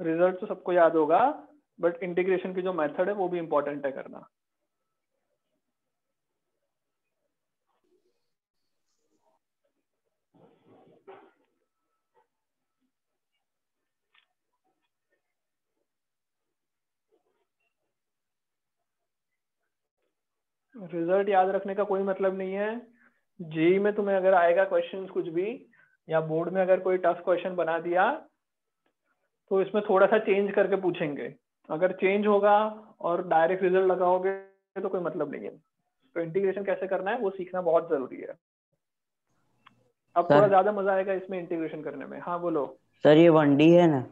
रिजल्ट तो सबको याद होगा, बट इंटीग्रेशन की जो मेथड है वो भी इंपॉर्टेंट है करना। रिजल्ट याद रखने का कोई मतलब नहीं है। जेई में तुम्हें अगर आएगा क्वेश्चन कुछ भी, या बोर्ड में अगर कोई टफ क्वेश्चन बना दिया, तो इसमें थोड़ा सा चेंज करके पूछेंगे। अगर चेंज होगा और डायरेक्ट रिजल्ट लगाओगे तो कोई मतलब नहीं है। तो इंटीग्रेशन कैसे करना है वो सीखना बहुत जरूरी है। अब सर थोड़ा ज्यादा मजा आएगा इसमें इंटीग्रेशन करने में। हाँ बोलो। सर ये 1D है ना?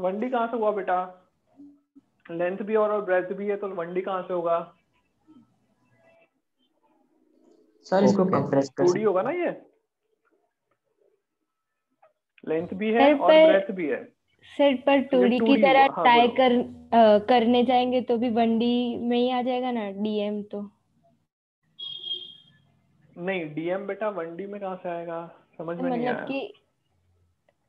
1D कहाँ से हुआ बेटा? लेंथ भी और ब्रेथ भी है, तो 1D कहाँ से होगा? सर इसको ओके, कंप्रेस कर 2D होगा ना ये। लेंथ भी है सर और पर ब्रेथ भी है। सर पर तो ये 2D की 2D तरह हुआ। हाँ ट्राई बोलो। करने जाएंगे तो भी 1D में ही आ जाएगा ना DM तो। नहीं, डीएम बेटा 1D में कहाँ से आएगा, समझ में नहीं मतलब आया। कि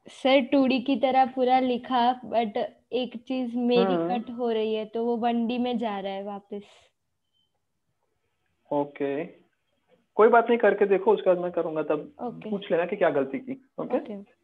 सर 2D की तरह पूरा लिखा, बट एक चीज मेरी कट हो रही है तो वो 1D में जा रहा है वापस। ओके, कोई बात नहीं, करके देखो, उसके बाद मैं करूंगा तब ओके पूछ लेना कि क्या गलती की। Okay, okay.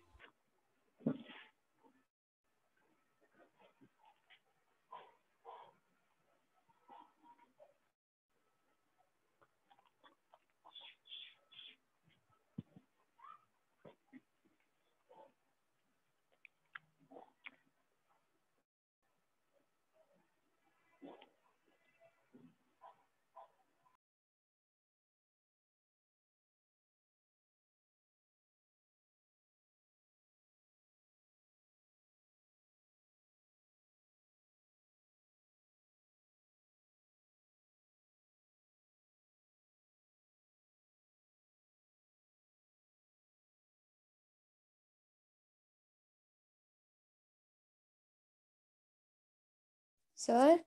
सर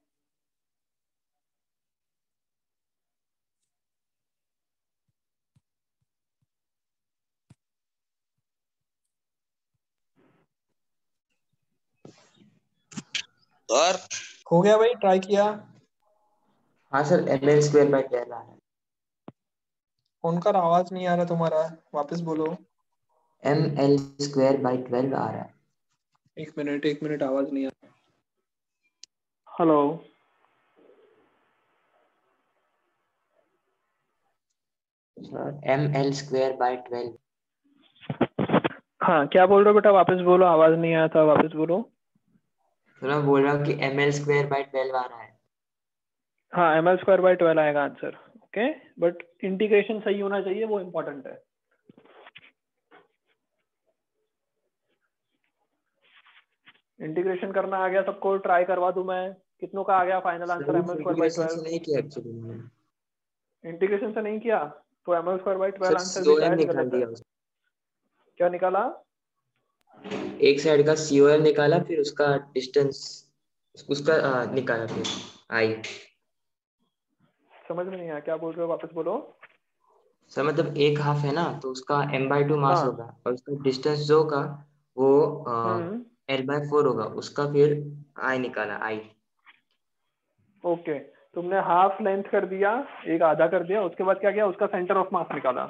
सर हो गया भाई, ट्राई किया। हाँ सर ml²/12 आ रहा है। उनका आवाज नहीं आ रहा तुम्हारा, वापस बोलो। ml²/12 आ रहा है। एक मिनट आवाज नहीं आ रहा। हेलो। Sir ml²/12। हाँ, क्या बोल रहे हो बेटा, वापस बोलो, आवाज नहीं आया था, वापस बोलो। सर मैं बोल रहा हूँ कि ml²/12 आ रहा है। हाँ, ml²/12 आएगा आंसर। ओके, बट इंटीग्रेशन सही होना चाहिए, वो इम्पोर्टेंट है। इंटीग्रेशन करना आ गया सबको? ट्राई करवा दूं मैं? कितनों का आ गया फाइनल आंसर इंटीग्रेशन से ml²/12? नहीं किया एक्चुअली मैंने। इंटीग्रेशन से नहीं किया तो ml²/12 सर आंसर भी COM शायद निकाल गलत है। दिया क्या निकाला? एक साइड का COM निकाला, फिर उसका डिस्टेंस उसका निकाला, फिर आई। समझ में नहीं आया, क्या बोल रहे हो, वापस बोलो। सर मतलब एक हाफ है ना, तो उसका m/2 मास हाँ। होगा, और उसका डिस्टेंस जो होगा वो L/4 होगा, उसका फिर आई निकाला, आई। ओके, तुमने हाफ लेंथ कर दिया, एक आधा कर दिया, उसके बाद क्या किया, उसका सेंटर ऑफ मास निकाला।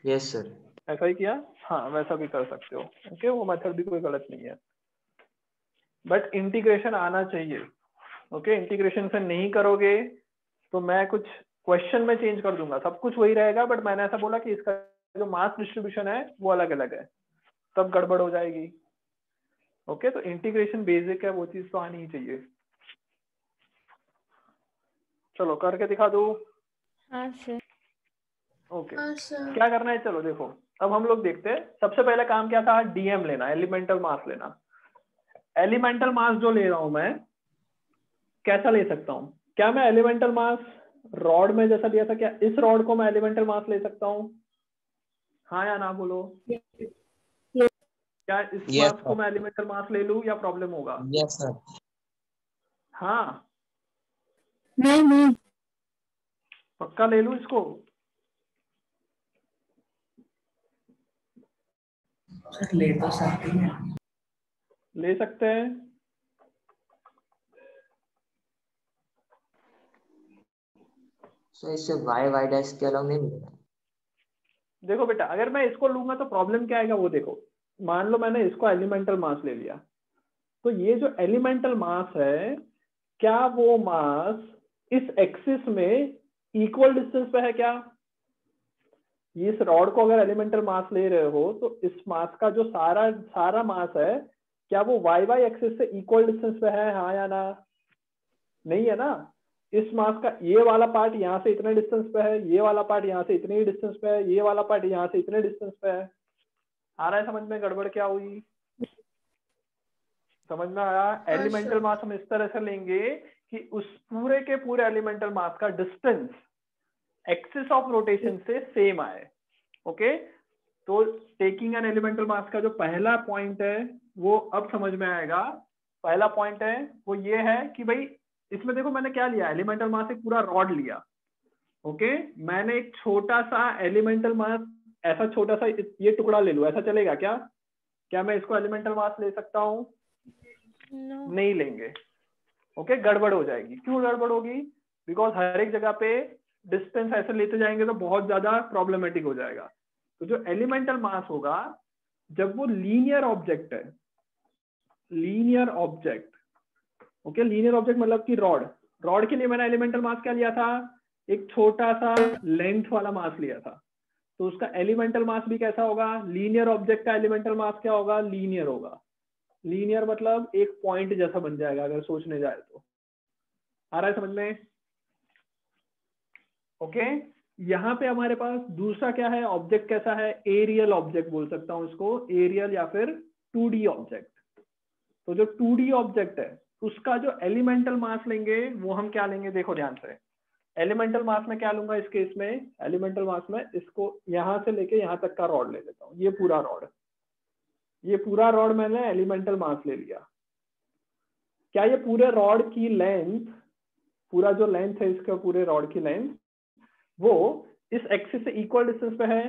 Yes sir. ऐसा ही किया? हाँ, वैसा भी कर सकते हो। ओके, वो मेथड भी कोई गलत नहीं है, बट इंटीग्रेशन आना चाहिए। ओके, इंटीग्रेशन से नहीं करोगे तो मैं कुछ क्वेश्चन में चेंज कर दूंगा, सब कुछ वही रहेगा, बट मैंने ऐसा बोला कि इसका जो मास डिस्ट्रीब्यूशन है वो अलग अलग है, तब गड़बड़ हो जाएगी। ओके, तो इंटीग्रेशन बेसिक है, वो चीज तो आनी ही चाहिए। चलो करके दिखा दो। हाँ सर। ओके, क्या करना है, चलो देखो अब हम लोग देखते हैं। सबसे पहले काम क्या था, डीएम लेना, एलिमेंटल मास लेना। एलिमेंटल मास जो ले रहा हूं मैं, कैसा ले सकता हूं? क्या मैं एलिमेंटल मास रॉड में जैसा दिया था, क्या इस रॉड को मैं एलिमेंटल मास ले सकता हूं? हाँ या ना बोलो। क्या इस Yes, मास को मैं एलिमेंटल मास ले लूं या प्रॉब्लम होगा? yes sir. हाँ, नहीं पक्का ले लूं इसको? सर ले तो सकते हैं। ले सकते हैं। So इससे y डैश के अलग नहीं मिलेगा। देखो बेटा, अगर मैं इसको लूंगा तो प्रॉब्लम क्या आएगा वो देखो। मान लो मैंने इसको एलिमेंटल मास ले लिया, तो ये जो एलिमेंटल मास है, क्या वो मास इस एक्सिस में इक्वल डिस्टेंस पे है क्या? ये इस रॉड को अगर एलिमेंटल मास ले रहे हो तो इस मास का जो सारा मास है, क्या वो वाई वाई एक्सिस से इक्वल डिस्टेंस पे है? हाँ या ना? नहीं है ना। इस मास का ये वाला पार्ट यहाँ से इतने डिस्टेंस पे है, ये वाला पार्ट यहाँ से इतने ही डिस्टेंस पे है, ये वाला पार्ट यहाँ से इतने डिस्टेंस पे है। आ रहा है समझ में गड़बड़ क्या हुई? समझ में आया? एलिमेंटल मास हम इस तरह से लेंगे कि उस पूरे के पूरे एलिमेंटल मास का डिस्टेंस एक्सिस ऑफ रोटेशन से सेम आए। ओके, तो टेकिंग एन एलिमेंटल मास का जो पहला पॉइंट है वो अब समझ में आएगा। पहला पॉइंट है वो ये है कि भाई इसमें देखो मैंने क्या लिया, एलिमेंटल मास एक पूरा रॉड लिया। ओके, मैंने एक छोटा सा एलिमेंटल मास, ऐसा छोटा सा ये टुकड़ा ले लूं, ऐसा चलेगा क्या? क्या मैं इसको एलिमेंटल मास ले सकता हूँ? नहीं लेंगे। ओके, गड़बड़ हो जाएगी। क्यों गड़बड़ होगी? बिकॉज हर एक जगह पे डिस्टेंस ऐसे लेते जाएंगे तो बहुत ज्यादा प्रॉब्लमेटिक हो जाएगा। तो जो एलिमेंटल मास होगा, जब वो लीनियर ऑब्जेक्ट है, linear object, okay, linear object मतलब कि रॉड के लिए मैंने एलिमेंटल मास क्या लिया था? एक छोटा सा लेंथ वाला मास लिया था। तो उसका एलिमेंटल मास भी कैसा होगा? लीनियर ऑब्जेक्ट का एलिमेंटल मास क्या होगा? लीनियर होगा। लीनियर मतलब एक पॉइंट जैसा बन जाएगा अगर सोचने जाए तो। आ रहा है समझ में? ओके, यहाँ पे हमारे पास दूसरा क्या है, ऑब्जेक्ट कैसा है? एरियल ऑब्जेक्ट बोल सकता हूँ इसको, एरियल या फिर 2D ऑब्जेक्ट। तो जो 2D ऑब्जेक्ट है उसका जो एलिमेंटल मास लेंगे वो हम क्या लेंगे? देखो ध्यान से, एलिमेंटल मास में क्या लूंगा इस केस में? एलिमेंटल मास में इसको यहां से लेके यहां तक का रॉड ले लेता हूँ। ये पूरा रॉड मैंने एलिमेंटल मास ले लिया। क्या ये पूरे रॉड की लेंथ, पूरा जो लेंथ है इसका, पूरे रॉड की लेंथ वो इस एक्सिस से इक्वल डिस्टेंस पे है?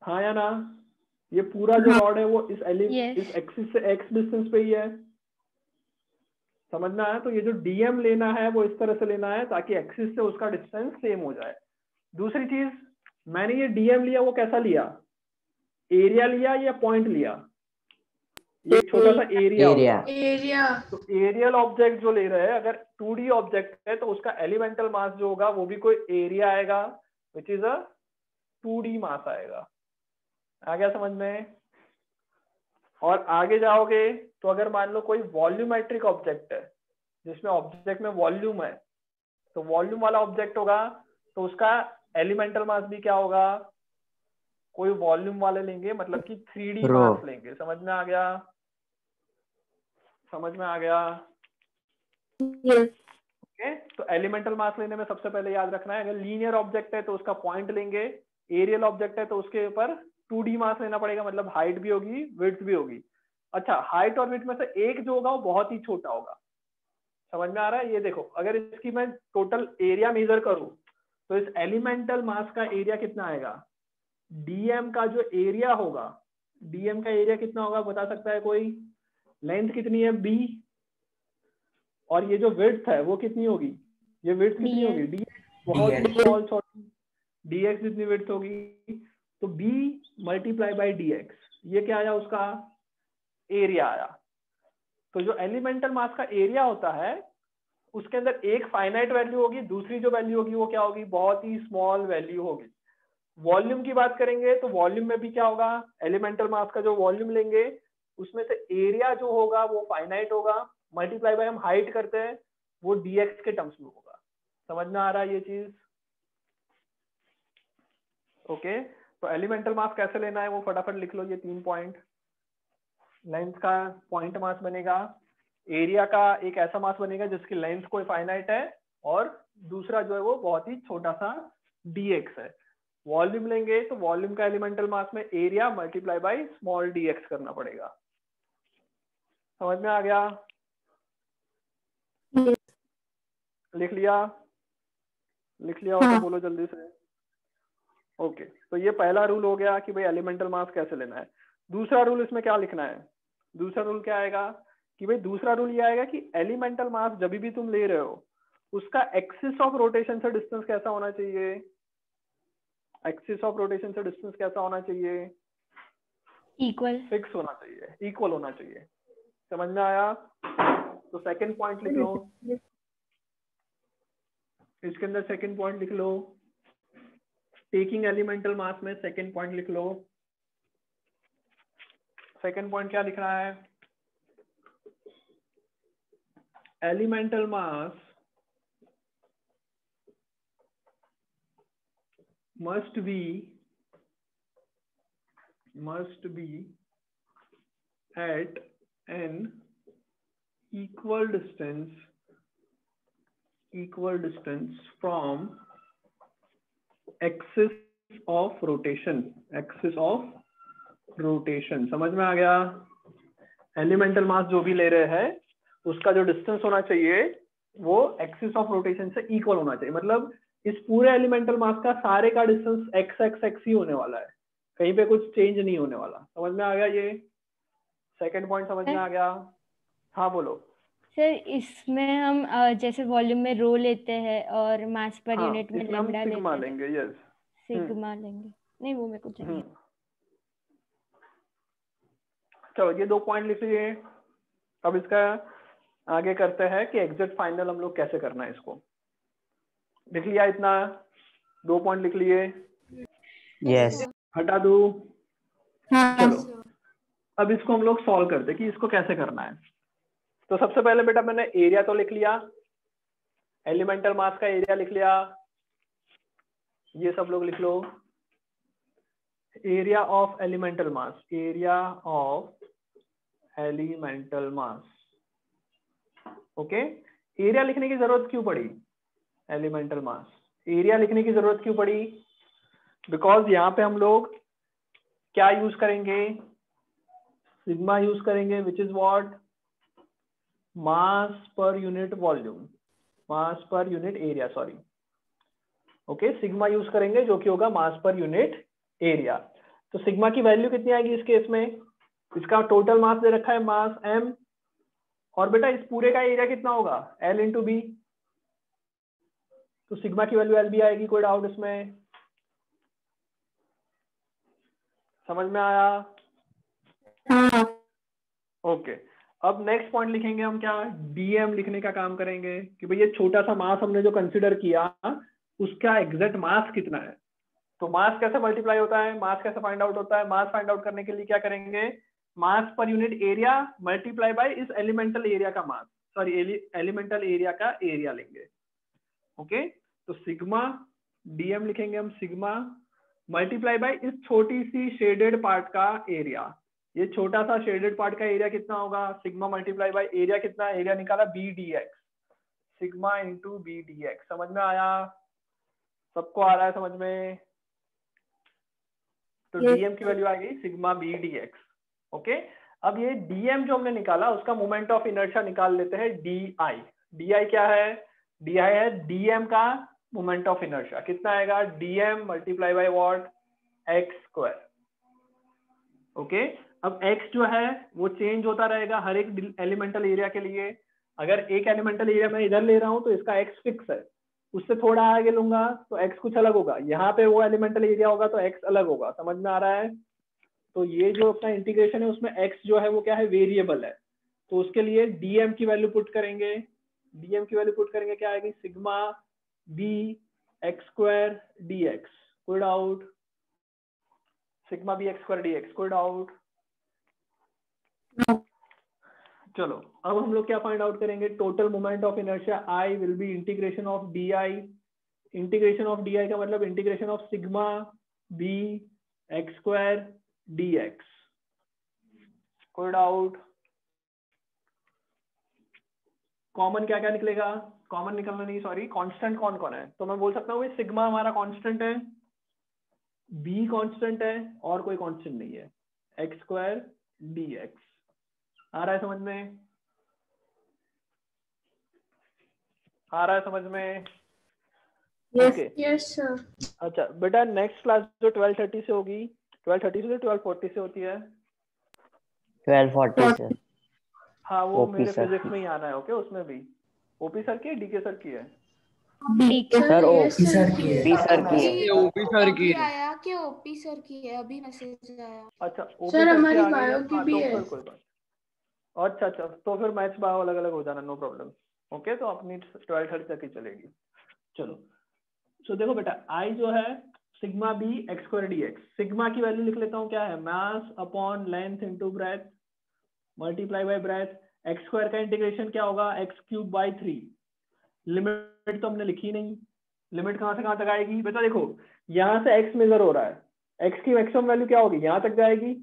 हाँ या ना? ये पूरा जो रॉड है वो इस एक्सिस से एक्स डिस्टेंस पे ही है। समझ में आया? तो ये जो डीएम लेना है वो इस तरह से लेना है ताकि एक्सिस से उसका डिस्टेंस सेम हो जाए। दूसरी चीज, मैंने ये डीएम लिया, वो कैसा लिया? एरिया लिया या पॉइंट लिया? ये छोटा सा एरिया। तो एरियल ऑब्जेक्ट जो ले रहे हैं, अगर 2D ऑब्जेक्ट है तो उसका एलिमेंटल मास जो होगा वो भी कोई एरिया आएगा, विच इज अ 2D मास आएगा। आ गया समझ में? और आगे जाओगे तो अगर मान लो कोई वॉल्यूमेट्रिक ऑब्जेक्ट है जिसमें ऑब्जेक्ट में वॉल्यूम है, तो वॉल्यूम वाला ऑब्जेक्ट होगा तो उसका एलिमेंटल मास भी क्या होगा? कोई वॉल्यूम वाले लेंगे, मतलब कि 3D मास लेंगे। समझ में आ गया? समझ में आ गया? ओके, तो एलिमेंटल मास लेने में सबसे पहले याद रखना है, अगर लीनियर ऑब्जेक्ट है तो उसका पॉइंट लेंगे, एरियल ऑब्जेक्ट है तो उसके ऊपर 2D मास लेना पड़ेगा, मतलब हाइट भी होगी विड्थ भी होगी। अच्छा, हाइट और विड्थ में से एक जो होगा वो बहुत ही छोटा होगा। समझ में आ रहा है? ये देखो, अगर इसकी मैं टोटल एरिया मेजर करूं तो इस एलिमेंटल मास का एरिया कितना आएगा? डीएम का जो एरिया होगा, डीएम का एरिया कितना होगा बता सकता है कोई? लेंथ कितनी है? बी, और ये जो विड्थ है वो कितनी होगी? ये विड्थ कितनी होगी? डी, बहुत ही स्मॉल छोटी, डीएक्स जितनी विड्थ होगी, तो बी मल्टीप्लाई बाई डीएक्स, ये क्या आया? उसका एरिया आया। तो जो एलिमेंटल मास का एरिया होता है उसके अंदर एक फाइनाइट वैल्यू होगी, दूसरी जो वैल्यू होगी वो क्या होगी? बहुत ही स्मॉल वैल्यू होगी। वॉल्यूम की बात करेंगे तो वॉल्यूम में भी क्या होगा, एलिमेंटल मास का जो वॉल्यूम लेंगे उसमें से एरिया जो होगा वो फाइनाइट होगा, मल्टीप्लाई बाय हम हाइट करते हैं वो dx के टर्म्स में होगा। समझ में आ रहा है ये चीज? ओके, तो एलिमेंटल मास कैसे लेना है वो फटाफट लिख लो, ये 3 पॉइंट। लेंथ का पॉइंट मास बनेगा, एरिया का एक ऐसा मास बनेगा जिसकी लेंथ कोई फाइनाइट है, और दूसरा जो है वो बहुत ही छोटा सा dx है। वॉल्यूम लेंगे तो वॉल्यूम का एलिमेंटल मास में area multiply by small dx करना पड़ेगा। समझ में आ गया? लिख लिया? लिख लिया हो तो बोलो जल्दी से। ओके, तो ये पहला रूल हो गया कि भाई एलिमेंटल मास कैसे लेना है। दूसरा रूल इसमें क्या लिखना है? दूसरा रूल क्या आएगा कि भाई दूसरा रूल ये आएगा कि एलिमेंटल मास जब भी तुम ले रहे हो उसका एक्सिस ऑफ रोटेशन से डिस्टेंस कैसा होना चाहिए? एक्सिस ऑफ रोटेशन से डिस्टेंस कैसा होना चाहिए? इक्वल। फिक्स होना चाहिए, इक्वल होना चाहिए। समझ में आया? तो सेकंड पॉइंट लिख लो, इसके अंदर सेकंड पॉइंट लिख लो, टेकिंग एलिमेंटल मास में सेकंड पॉइंट लिख लो। सेकंड पॉइंट क्या लिख रहा है? Elemental mass must be at an equal distance from axis of rotation। समझ में आ गया? एलिमेंटल मास जो भी ले रहे हैं उसका जो डिस्टेंस होना चाहिए वो एक्सिस ऑफ रोटेशन से इक्वल होना चाहिए। मतलब इस पूरे एलिमेंटल मास का सारे का डिस्टेंस x ही होने वाला है, कहीं पे कुछ चेंज नहीं होने वाला। समझ में आ गया? ये सेकंड पॉइंट समझ में आ गया? हाँ बोलो। सर इसमें हम जैसे वॉल्यूम में रो लेते हैं और मास पर हाँ, यूनिट में इसमें हम लैम्डा सिग्मा लेते हैं। लेंगे। यस, सिग्मा लेंगे। नहीं वो मेरे को चाहिए। चलो ये 2 पॉइंट लिख लीजिए। अब इसका आगे करते हैं कि एग्जैक्ट फाइनल हम लोग कैसे करना है इसको। लिख लिया? इतना 2 पॉइंट लिख लिए? यस। हटा दो? चलो अब इसको हम लोग सॉल्व करते कि इसको कैसे करना है। तो सबसे पहले बेटा मैंने एरिया तो लिख लिया, एलिमेंटल मास का एरिया लिख लिया, ये सब लोग लिख लो। Area of elemental mass, area of elemental mass. Okay, area लिखने की जरूरत क्यों पड़ी? एलिमेंटल मास एरिया लिखने की जरूरत क्यों पड़ी? बिकॉज यहाँ पे हम लोग क्या यूज करेंगे? सिग्मा यूज करेंगे, which is what? Mass per unit volume, mass per unit area, sorry. Okay, sigma use करेंगे जो कि होगा मास पर यूनिट एरिया। तो सिग्मा की वैल्यू कितनी आएगी इस केस में? इसका टोटल मास दे रखा है मास m, और बेटा इस पूरे का एरिया कितना होगा? L into B. तो सिग्मा की वैल्यू LB आएगी। कोई डाउट इसमें? समझ में आया? ओके, अब नेक्स्ट पॉइंट लिखेंगे हम क्या? dm लिखने का काम करेंगे कि भाई ये छोटा सा मास हमने जो कंसिडर किया उसका एग्जैक्ट मास कितना है। तो मास कैसे मल्टीप्लाई होता है? मास कैसे फाइंड आउट होता है? मास फाइंड आउट करने के लिए क्या करेंगे? Mass per unit area multiply by इस एलिमेंटल एरिया का मास, सॉरी एलिमेंटल एरिया का एरिया लेंगे। ओके, तो सिग्मा dm लिखेंगे हम, सिग्मा मल्टीप्लाई बाय इस छोटी सी शेडेड पार्ट का एरिया। ये छोटा सा शेडेड पार्ट का एरिया कितना होगा? सिग्मा मल्टीप्लाई बाय एरिया कितना? एरिया निकाला b dx, sigma into b dx। समझ में आया? सबको आ रहा है समझ में? तो dm की वैल्यू आ गई सिग्मा b dx। ओके, अब ये dm जो हमने निकाला उसका मोमेंट ऑफ इनर्शिया निकाल लेते हैं di। di क्या है? di है dm का मोमेंट ऑफ इनर्शिया। कितना आएगा? dm multiply by what? x square. Okay, अब x जो है वो चेंज होता रहेगा हर एक एलिमेंटल एरिया के लिए। अगर एक एलिमेंटल एरिया मैं इधर ले रहा हूं तो इसका x फिक्स है, उससे थोड़ा आगे लूंगा तो x कुछ अलग होगा, यहाँ पे वो एलिमेंटल एरिया होगा तो x अलग होगा। समझ में आ रहा है? तो ये जो अपना इंटीग्रेशन है उसमें x जो है वो क्या है? वेरिएबल है। तो उसके लिए dm की वैल्यू पुट करेंगे, dm की वैल्यू पुट करेंगे, क्या आएगी? Sigma b x square dx। कोई doubt? Sigma B X square D X, कोई डाउट? चलो अब हम लोग क्या फाइंड आउट करेंगे, total moment of inertia I will be integration of D I. Integration of D I का मतलब integration of sigma B X square D X, कोई डाउट? कॉमन क्या क्या निकलेगा, कॉमन निकलना नहीं सॉरी, कांस्टेंट कौन कौन है, तो मैं बोल सकता हूँ सिग्मा हमारा कांस्टेंट है, बी कांस्टेंट है और कोई कांस्टेंट नहीं है, एक्स स्क्वायर डी एक्स। आ रहा है समझ में? आ रहा है समझ में? Yes sir. अच्छा बेटा नेक्स्ट क्लास जो 12:30 से होगी, 12:30 से 12:40 से होती है, 12:40 से। हाँ वो ओपी मेरे सर फिजिक्स में ही आना है। ओके उसमें भी ओपी सर की है डीके सर की है? सर ओपी सर की है। ओपी सर की है। ओपी सर की है। आया कि ओपी सर की है, अभी मैसेज आया। अच्छा ओपी सर सर की हमारी आ गई बायो है, की हाँ भी तो है। फिर कोई बात। अच्छा अच्छा तो फिर मैथ्स बायो अलग अलग हो जाना, नो प्रॉब्लम। ओके तो अपनी 12:30 तक ही चलेगी। चलो सो देखो बेटा आई जो है sigma B X square D X, sigma की वैल्यू लिख लेता हूँ क्या है, mass upon length into breadth multiply by breadth. X square का इंटीग्रेशन क्या होगा, एक्स क्यूब बाई 3। लिमिट तो हमने लिखी नहीं, लिमिट कहाँ से कहाँ तक आएगी बेटा, देखो यहाँ से एक्स मेजर हो रहा है, एक्स की मैक्सिमम वैल्यू क्या होगी, यहाँ तक जाएगी।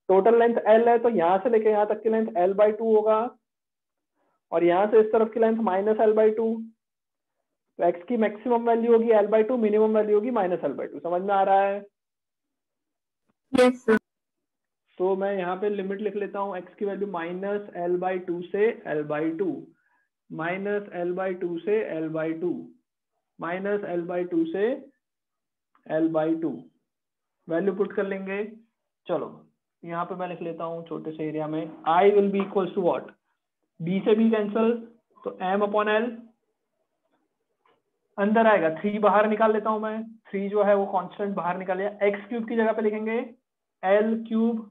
टोटल लेंथ एल है तो यहाँ से लेके यहाँ तक की लेंथ l/2 होगा, और यहाँ से इस तरफ की लेंथ -l/2। तो x की मैक्सिमम वैल्यू होगी l/2, मिनिमम वैल्यू होगी -l/2। समझ में आ रहा है? Yes sir. तो मैं यहाँ पे लिमिट लिख लेता हूँ, x की वैल्यू -l/2 से l/2, -l/2 से l/2, -l/2 से l/2 वैल्यू पुट कर लेंगे। चलो यहाँ पे मैं लिख लेता हूँ छोटे से एरिया में, I will be equals to what, b से b कैंसल तो m/l, अंदर आएगा 3 बाहर निकाल लेता हूं मैं, 3 जो है वो कांस्टेंट बाहर निकाल लिया, एक्स क्यूब की जगह पे लिखेंगे l क्यूब,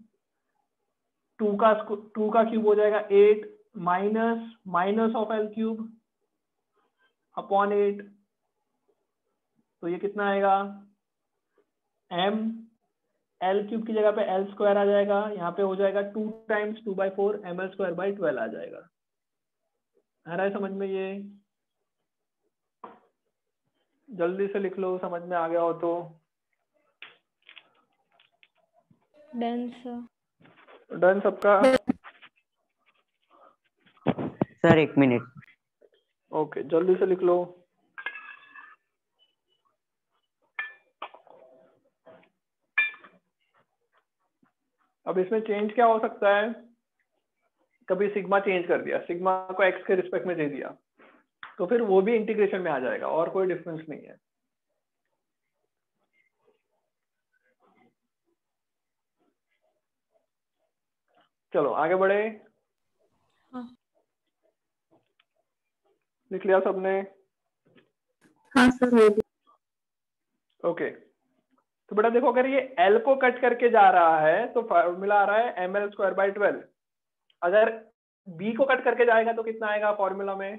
2 का क्यूब हो जाएगा 8 minus of l cube upon 8, तो ये कितना आएगा m, l क्यूब की जगह पे l स्क्वायर आ जाएगा, यहाँ पे हो जाएगा 2 टाइम्स 2/4 ml²/12 आ जाएगा। आ रहा है समझ में? ये जल्दी से लिख लो समझ में आ गया हो तो। Done sir. डन सबका? Sir 1 minute. ओके जल्दी से लिख लो। अब इसमें चेंज क्या हो सकता है, कभी सिग्मा चेंज कर दिया, सिग्मा को एक्स के रिस्पेक्ट में दे दिया, तो फिर वो भी इंटीग्रेशन में आ जाएगा और कोई डिफरेंस नहीं है। चलो आगे बढ़े। हाँ। लिख लिया सबने? हाँ सर हो गया। ओके तो बेटा देखो अगर ये L को कट करके जा रहा है तो फॉर्मूला आ रहा है ml²/12। अगर B को कट करके जाएगा तो कितना आएगा फॉर्मूला में,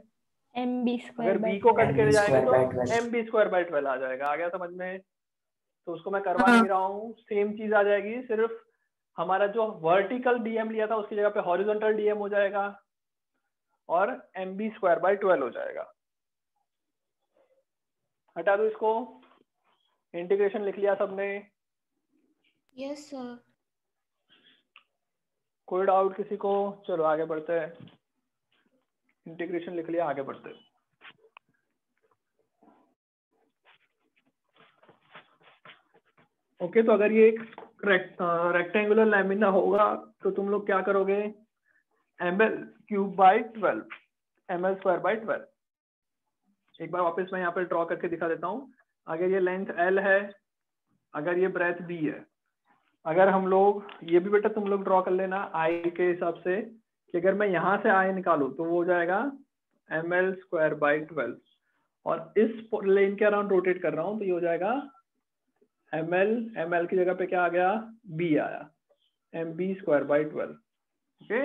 अगर B को कट करके जाएगा तो mb²/12 आ जाएगा। आ गया समझ में? तो उसको मैं करवा नहीं रहा हूँ, सेम चीज आ जाएगी, सिर्फ हमारा जो वर्टिकल डीएम लिया था उसकी जगह पे हॉरिजॉन्टल डीएम हो जाएगा और mb²/12 हो जाएगा। हटा दो इसको, इंटीग्रेशन लिख लिया सबने? Yes sir. कोई डाउट किसी को? चलो आगे बढ़ते हैं, इंटीग्रेशन लिख लिया, आगे बढ़ते हैं। ओके तो अगर ये एक रेक्टेंगुलर लैमिना होगा तो तुम लोग क्या करोगे, ml³/12 ml²/12। एक बार वापस मैं यहाँ पर ड्रॉ करके दिखा देता हूँ। अगर ये लेंथ L है, अगर ये ब्रेथ B है, अगर हम लोग ये भी बेटा तुम लोग ड्रॉ कर लेना I के हिसाब से कि अगर मैं यहाँ से I निकालूं तो वो हो जाएगा ml²/12 और इस लेन के अराउंड रोटेट कर रहा हूँ तो ये हो जाएगा ml की जगह पे क्या आ गया, B आया, mb²/12। ओके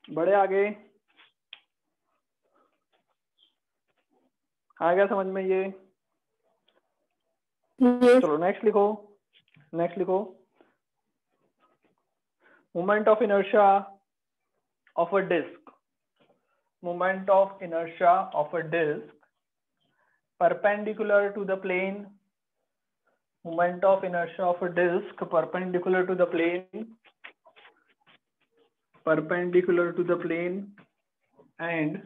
बड़े आगे आ गया समझ में? ये चलो नेक्स्ट लिखो, नेक्स्ट लिखो। Moment of inertia of a disc, moment of inertia of a disc perpendicular to the plane, moment of inertia of a disk perpendicular to the plane, perpendicular to the plane and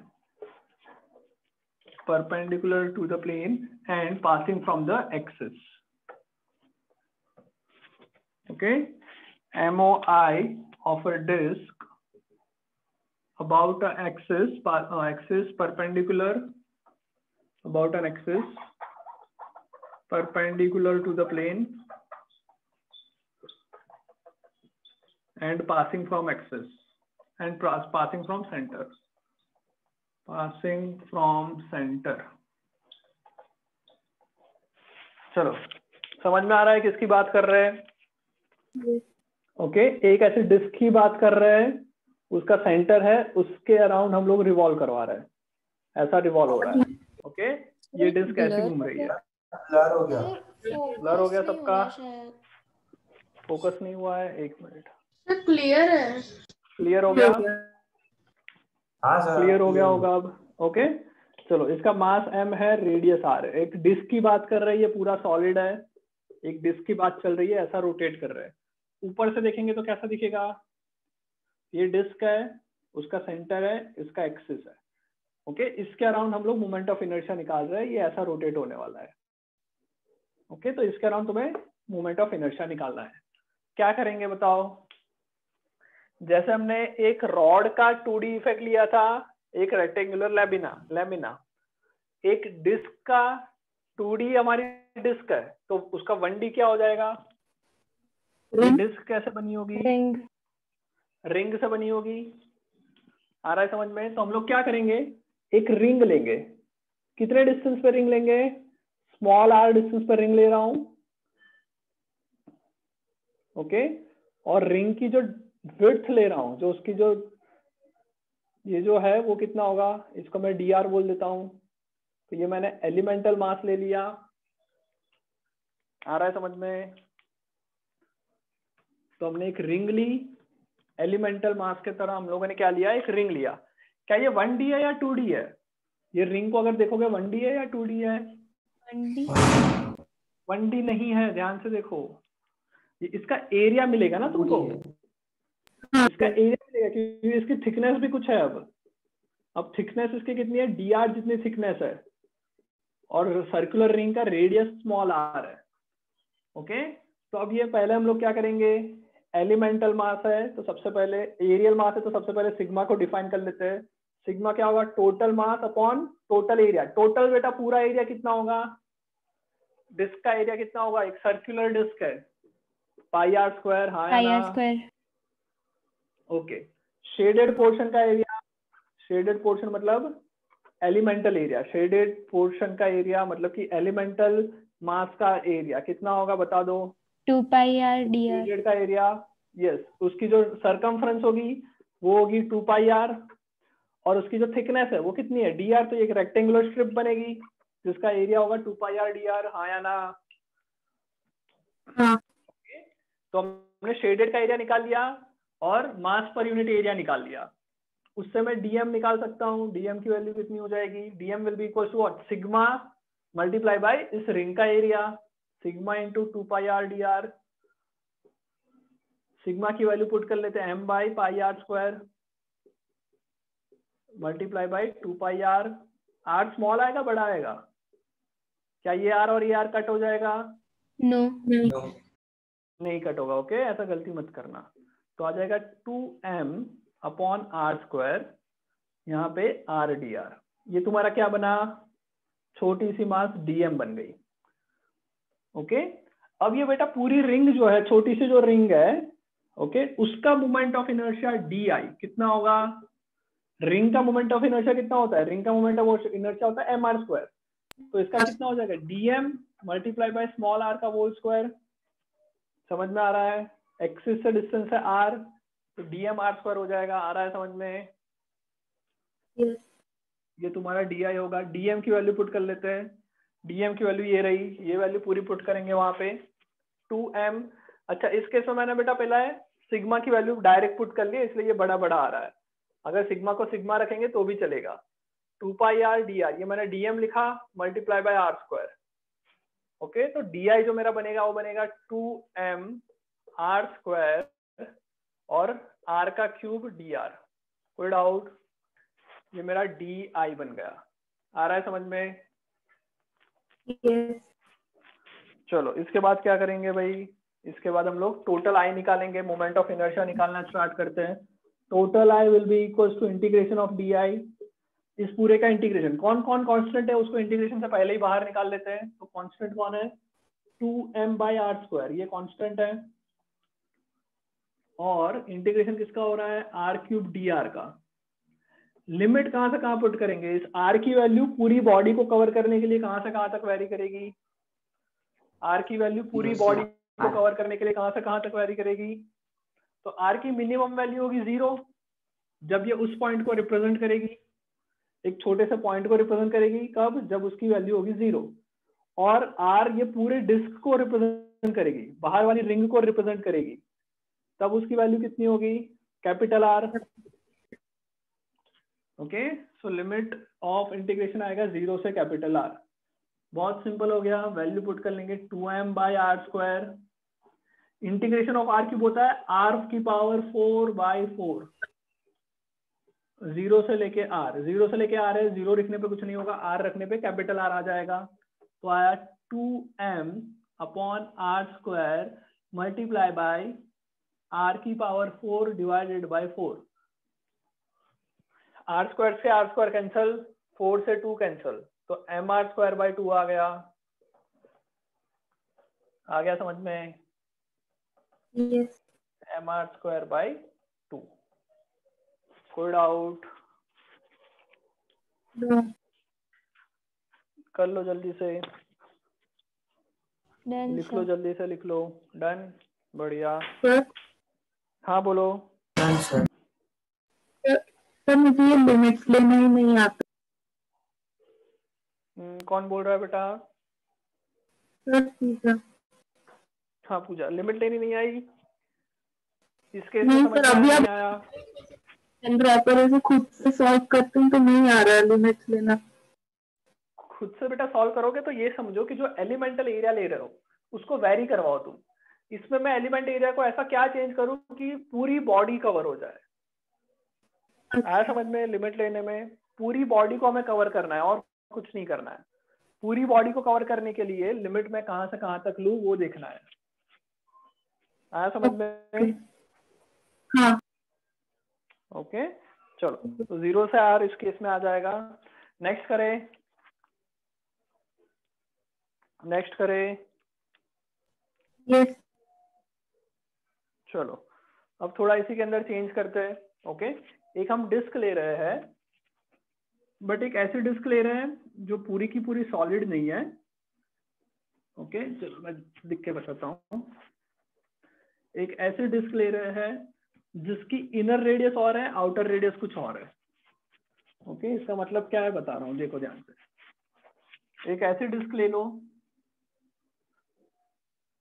perpendicular to the plane and passing from the axis. Okay, MOI of a disk about an axis perpendicular, about an axis perpendicular to the plane and passing from axis and passing from center, passing from center. चलो समझ में आ रहा है किसकी बात कर रहे हैं? ओके, एक ऐसी डिस्क की बात कर रहे हैं, उसका सेंटर है, उसके अराउंड हम लोग रिवॉल्व करवा रहे हैं, ऐसा रिवॉल्व हो रहा है। ओके, ये डिस्क ऐसी घूम रही है। ब्लर हो गया, ब्लर हो गया सबका, फोकस नहीं हुआ है, एक मिनट। क्लियर है, क्लियर हो गया? हाँ सर, क्लियर हो गया होगा अब। ओके, चलो इसका मास m है, रेडियस r है। एक डिस्क की बात कर रही है, पूरा सॉलिड है, एक डिस्क की बात चल रही है, ऐसा रोटेट कर रहे हैं। ऊपर से देखेंगे तो कैसा दिखेगा? ये डिस्क है, उसका सेंटर है, इसका एक्सिस है। ओके, इसके अराउंड हम लोग मोमेंट ऑफ इनर्शिया निकाल रहे हैं, ये ऐसा रोटेट होने वाला है। ओके, तो इसके अराउंड तुम्हें मोमेंट ऑफ इनर्शिया निकालना है। क्या करेंगे बताओ? जैसे हमने एक रॉड का 2D इफेक्ट लिया था, एक रेक्टेंगुलर लैमिना, एक डिस्क का 2D हमारी डिस्क है, तो उसका 1D क्या हो जाएगा? डिस्क कैसे बनी होगी? रिंग से बनी होगी। आ रहा है समझ में? तो हम लोग क्या करेंगे, एक रिंग लेंगे। कितने डिस्टेंस पे रिंग लेंगे? स्मॉल r डिस्टेंस पर रिंग ले रहा हूं। ओके, और रिंग की जो विड्थ ले रहा हूं, जो उसकी जो ये जो है वो कितना होगा, इसको मैं dr बोल देता हूं। तो ये मैंने एलिमेंटल मास ले लिया। आ रहा है समझ में? तो हमने एक रिंग ली, एलिमेंटल मास के तरह हम लोगों ने क्या लिया, एक रिंग लिया। क्या ये 1D है या 2D है? ये रिंग को अगर देखोगे 1D है या 2D है? 1D नहीं है, ध्यान से देखो। ये इसका एरिया मिलेगा ना तुमको, इसका एरिया मिलेगा क्योंकि इसकी थिकनेस भी कुछ है। अब थिकनेस इसकी कितनी है? dr जितनी थिकनेस है, और सर्कुलर रिंग का रेडियस स्मॉल r है। ओके, तो अब ये पहले हम लोग क्या करेंगे, एलिमेंटल मास है तो सबसे पहले, एरियल मास है तो सबसे पहले सिग्मा को डिफाइन कर लेते हैं। सिग्मा क्या होगा? Total mass upon total area. Total बेटा पूरा एरिया कितना होगा? डिस्क का एरिया कितना होगा? एक सर्कुलर डिस्क है, पाई r स्क्वायर। हाँ या ना? ओके, शेडेड पोर्शन का एरिया, शेडेड पोर्शन मतलब एलिमेंटल एरिया, शेडेड पोर्शन का एरिया मतलब कि एलिमेंटल मास का एरिया कितना होगा बता दो? 2 पाई r dr। शेडेड का एरिया, यस, उसकी जो सरकमफ्रेंस होगी वो होगी 2 पाई r, और उसकी जो थिकनेस है वो कितनी है? dr। तो एक रेक्टेंगुलर स्ट्रिप बनेगी जिसका एरिया होगा 2 पाई r dr। हाँ या ना? हाँ। तो हमने शेडेड का एरिया निकाल लिया और मास पर यूनिट एरिया निकाल लिया। उससे मैं dm निकाल सकता हूँ। dm की वैल्यू कितनी हो जाएगी? dm will be equal to what? Sigma multiply by इस रिंग का area, sigma into 2 pi r dr। Sigma की वैल्यू पुट कर लेते हैं m by pi r square multiply by 2 pi r। r small आएगा बड़ा आएगा? क्या ये r और ये r कट हो जाएगा? नो, नहीं कट होगा। ओके, ऐसा गलती मत करना। तो आ जाएगा 2m अपॉन r स्क्वायर, यहाँ पे r dr। ये तुम्हारा क्या बना? छोटी सी मास dm बन गई। ओके, अब ये बेटा पूरी रिंग जो है, छोटी सी जो रिंग है, ओके, उसका मोमेंट ऑफ इनर्शिया di कितना होगा? रिंग का मोमेंट ऑफ इनर्शिया कितना होता है? रिंग का मोमेंट ऑफ इनर्शिया होता है mr स्क्वायर। तो इसका कितना हो जाएगा? dm multiply by small r का होल स्क्वायर। समझ में आ रहा है? एक्सिस से डिस्टेंस है r, तो dm r स्क्वायर हो जाएगा। आ रहा है समझ में? ये तुम्हारा di होगा। dm की वैल्यू पुट कर लेते हैं। dm की वैल्यू ये रही, ये वैल्यू पूरी पुट करेंगे वहां पे 2m। अच्छा इस केस में मैंने बेटा पहला है सिग्मा की वैल्यू डायरेक्ट पुट कर लिया, इसलिए ये बड़ा बड़ा आ रहा है। अगर सिग्मा को सिग्मा रखेंगे तो भी चलेगा। 2 पाई आर डी आर, ये मैंने dm लिखा multiply by R square. Okay, तो di जो मेरा बनेगा वो बनेगा 2m आर स्क्वायर और r का क्यूब dr। कोई डाउट? ये मेरा di बन गया। आ रहा है समझ में? yes. चलो इसके बाद क्या करेंगे भाई, इसके बाद हम लोग टोटल आई निकालेंगे, मोमेंट ऑफ इनर्शिया निकालना स्टार्ट करते हैं। Total I will be equals to integration of D I, इस पूरे का इंटीग्रेशन। कौन कौन कांस्टेंट है उसको इंटीग्रेशन से पहले ही बाहर निकाल लेते हैं। तो कांस्टेंट कौन है? 2m बाई आर स्क्वायर, ये कांस्टेंट है। और इंटीग्रेशन किसका हो रहा है? आर क्यूब डी आर का। लिमिट कहां से कहां पुट करेंगे? इस आर की वैल्यू पूरी बॉडी को कवर करने के लिए कहां से कहां तक वेरी करेगी? आर की वैल्यू पूरी बॉडी को कवर करने के लिए कहां से कहां तक वेरी करेगी? तो आर की मिनिमम वैल्यू होगी 0, जब ये उस पॉइंट को रिप्रेजेंट करेगी, एक छोटे से पॉइंट को रिप्रेजेंट करेगी। कब? जब उसकी वैल्यू होगी 0। और आर ये पूरे डिस्क को रिप्रेजेंट करेगी, बाहर वाली रिंग को रिप्रेजेंट करेगी, तब उसकी वैल्यू कितनी होगी? Capital R. Okay, so limit of integration आएगा 0 से कैपिटल आर। बहुत सिंपल हो गया, वैल्यू पुट कर लेंगे 2m by R square. Integration of R cube होता है आर की पावर 4/4, 0 से लेके आर। 0 से लेके आर है, 0 लिखने पे कुछ नहीं होगा, आर रखने पे कैपिटल आर आ जाएगा। तो आया 2m upon R square multiply by R की power 4 divided by 4। R square से आर स्क्वायर कैंसल, 4 से 2 कैंसल, तो एम आर स्क्वायर बाई 2 आ गया। आ गया समझ में? yes. M R square by 2। कोई डाउट? no. कर लो जल्दी से, डन लिख लो सर। जल्दी से, लिख लो। डन, बढ़िया। सर हाँ बोलो। सर सर मुझे ये लिमिट्स लेना ही नहीं आता। कौन बोल रहा है बेटा? सर ठीक है। हाँ पूजा, लिमिट लेनी नहीं आई? इस केस में नहीं समझ सर, में अभी नहीं आप आया? रैपर से खुद से सॉल्व करती हूँ तो नहीं आ रहा है लिमिट्स लेना। खुद से बेटा सॉल्व करोगे तो ये समझो कि जो एलिमेंटल एरिया ले रहे हो उसको वेरी करवाओ तुम। इसमें मैं एलिमेंट एरिया को ऐसा क्या चेंज करूं कि पूरी बॉडी कवर हो जाए। आया समझ में? लिमिट लेने में पूरी बॉडी को हमें कवर करना है और कुछ नहीं करना है। पूरी बॉडी को कवर करने के लिए लिमिट में कहां से कहां तक लूं वो देखना है। आया समझ में? हाँ। ओके चलो, तो 0 से आर इस केस में आ जाएगा। नेक्स्ट करें, नेक्स्ट करें। yes. चलो अब थोड़ा इसी के अंदर चेंज करते हैं। ओके, एक हम डिस्क ले रहे हैं, बट एक ऐसी डिस्क ले रहे हैं जो पूरी की पूरी सॉलिड नहीं है। ओके चलो मैं लिख के बताता हूँ। एक ऐसी डिस्क ले रहे हैं जिसकी इनर रेडियस और है, आउटर रेडियस कुछ और है। ओके, इसका मतलब क्या है बता रहा हूँ, देखो ध्यान से। एक ऐसी डिस्क ले लो,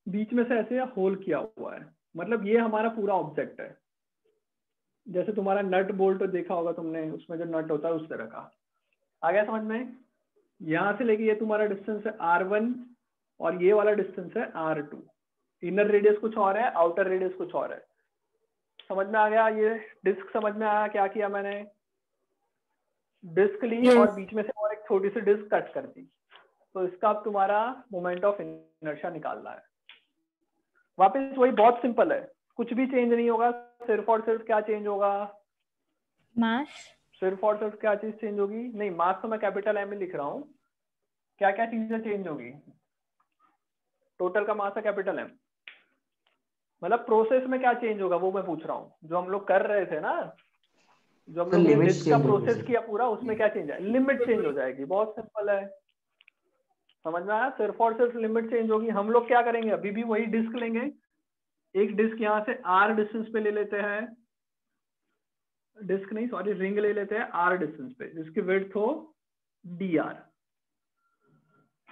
बीच में से ऐसे होल किया हुआ है, मतलब ये हमारा पूरा ऑब्जेक्ट है। जैसे तुम्हारा नट बोल्ट देखा होगा तुमने, उसमें जो नट होता है उस तरह का। आ गया समझ में? यहां से लेके ये तुम्हारा डिस्टेंस है R1 और ये वाला डिस्टेंस है R2। इनर रेडियस कुछ और है, आउटर रेडियस कुछ और है। समझ में आ गया? ये डिस्क समझ में आया? क्या किया मैंने? डिस्क ली और बीच में से और एक छोटी सी डिस्क कट कर दी। तो इसका अब तुम्हारा मोमेंट ऑफ इनर्शिया निकालना है। वापस वही, बहुत सिंपल है, कुछ भी चेंज नहीं होगा। सिर्फ और सिर्फ क्या चेंज होगा? मास। सिर्फ और सिर्फ क्या चीज चेंज होगी? नहीं, मास तो मैं कैपिटल एम में लिख रहा हूँ। क्या क्या चीजें चेंज होगी? टोटल का मास है कैपिटल एम, मतलब प्रोसेस में क्या चेंज होगा वो मैं पूछ रहा हूँ। जो हम लोग कर रहे थे ना, जो हम लोग ने डिस्क का प्रोसेस किया पूरा, उसमें क्या चेंज है? लिमिट चेंज हो जाएगी। बहुत सिंपल है, समझ में आया? सिर्फ और सिर्फ लिमिट चेंज होगी। हम लोग क्या करेंगे, अभी भी वही डिस्क लेंगे। एक डिस्क यहाँ से R डिस्टेंस पे ले लेते हैं, डिस्क नहीं सॉरी रिंग ले लेते हैं R डिस्टेंस पे, जिसकी विड्थ हो dr।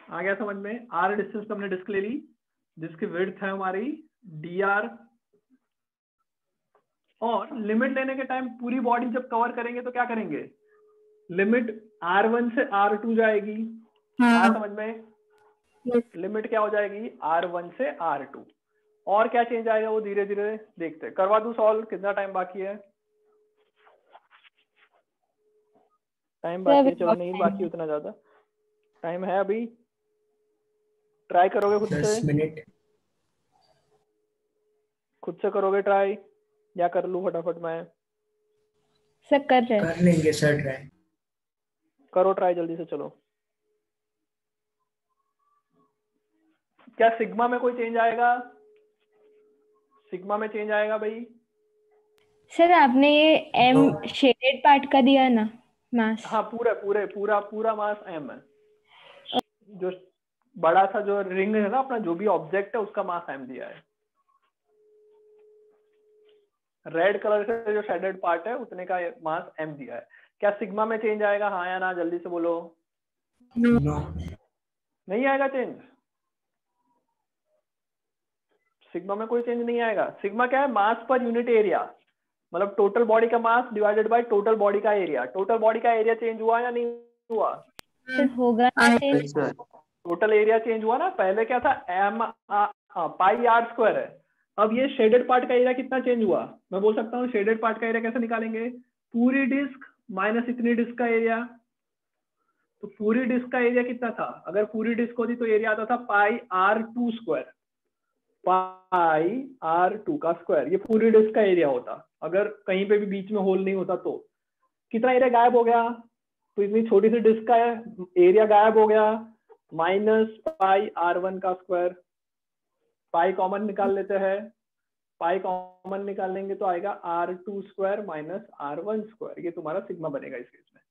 आ गया समझ में? आर डिस्टेंस हमने डिस्क ले ली जिसकी विड्थ है हमारी dr, और लिमिट लेने के टाइम पूरी बॉडी जब कवर करेंगे तो क्या करेंगे? लिमिट r1 से r2 जाएगी। हाँ समझ में? लिमिट क्या हो जाएगी? r1 से r2। और क्या चेंज आएगा वो धीरे धीरे देखते हैं। करवा दूं सॉल्व? कितना टाइम बाकी है? टाइम बाकी है? चलो नहीं बाकी उतना ज्यादा टाइम है अभी। ट्राई करोगे खुद 10 से? मिनट। खुद से करोगे ट्राई या कर लूं फटाफट मैं? सर कर रहे हैं। कर लेंगे सर ट्राई। करो ट्राई जल्दी से। चलो, क्या सिग्मा में कोई चेंज आएगा? सिग्मा में चेंज आएगा भाई? सर आपने ये एम शेडेड पार्ट का दिया ना मास? हाँ पूरा मास m है। जो बड़ा सा जो रिंग है ना अपना, जो भी ऑब्जेक्ट है उसका मास m दिया है। रेड कलर से जो शेडेड पार्ट है उतने का मास m दिया है। क्या सिग्मा में चेंज आएगा? हाँ या ना? जल्दी से बोलो। नो। नहीं आएगा चेंज? सिग्मा में कोई चेंज नहीं आएगा। सिग्मा क्या है? मास पर यूनिट एरिया, मतलब टोटल बॉडी का mass divided by total body का एरिया। टोटल बॉडी का एरिया चेंज हुआ या नहीं हुआ? सर होगा चेंज। टोटल एरिया चेंज हुआ ना। पहले क्या था? पाई आर स्क्वायर है। अब ये शेडेड पार्ट का एरिया कितना चेंज हुआ? मैं बोल सकता हूँ शेडेड पार्ट का एरिया कैसे निकालेंगे? पूरी डिस्क माइनस इतनी डिस्क का एरिया। तो पूरी डिस्क का एरिया कितना था? अगर पूरी डिस्क होती तो एरिया आता था pi R two square. Pi R two का स्क्वायर ये पूरी डिस्क का एरिया होता। अगर कहीं पे भी बीच में होल नहीं होता तो कितना एरिया गायब हो गया? तो इतनी छोटी सी डिस्क का एरिया गायब हो गया। माइनस पाई आर वन का स्क्वायर। पाई कॉमन निकाल लेते हैं। पाई कॉमन निकाल लेंगे तो आएगा R two square minus R one square. ये तुम्हारा सिग्मा बनेगा इस केस में।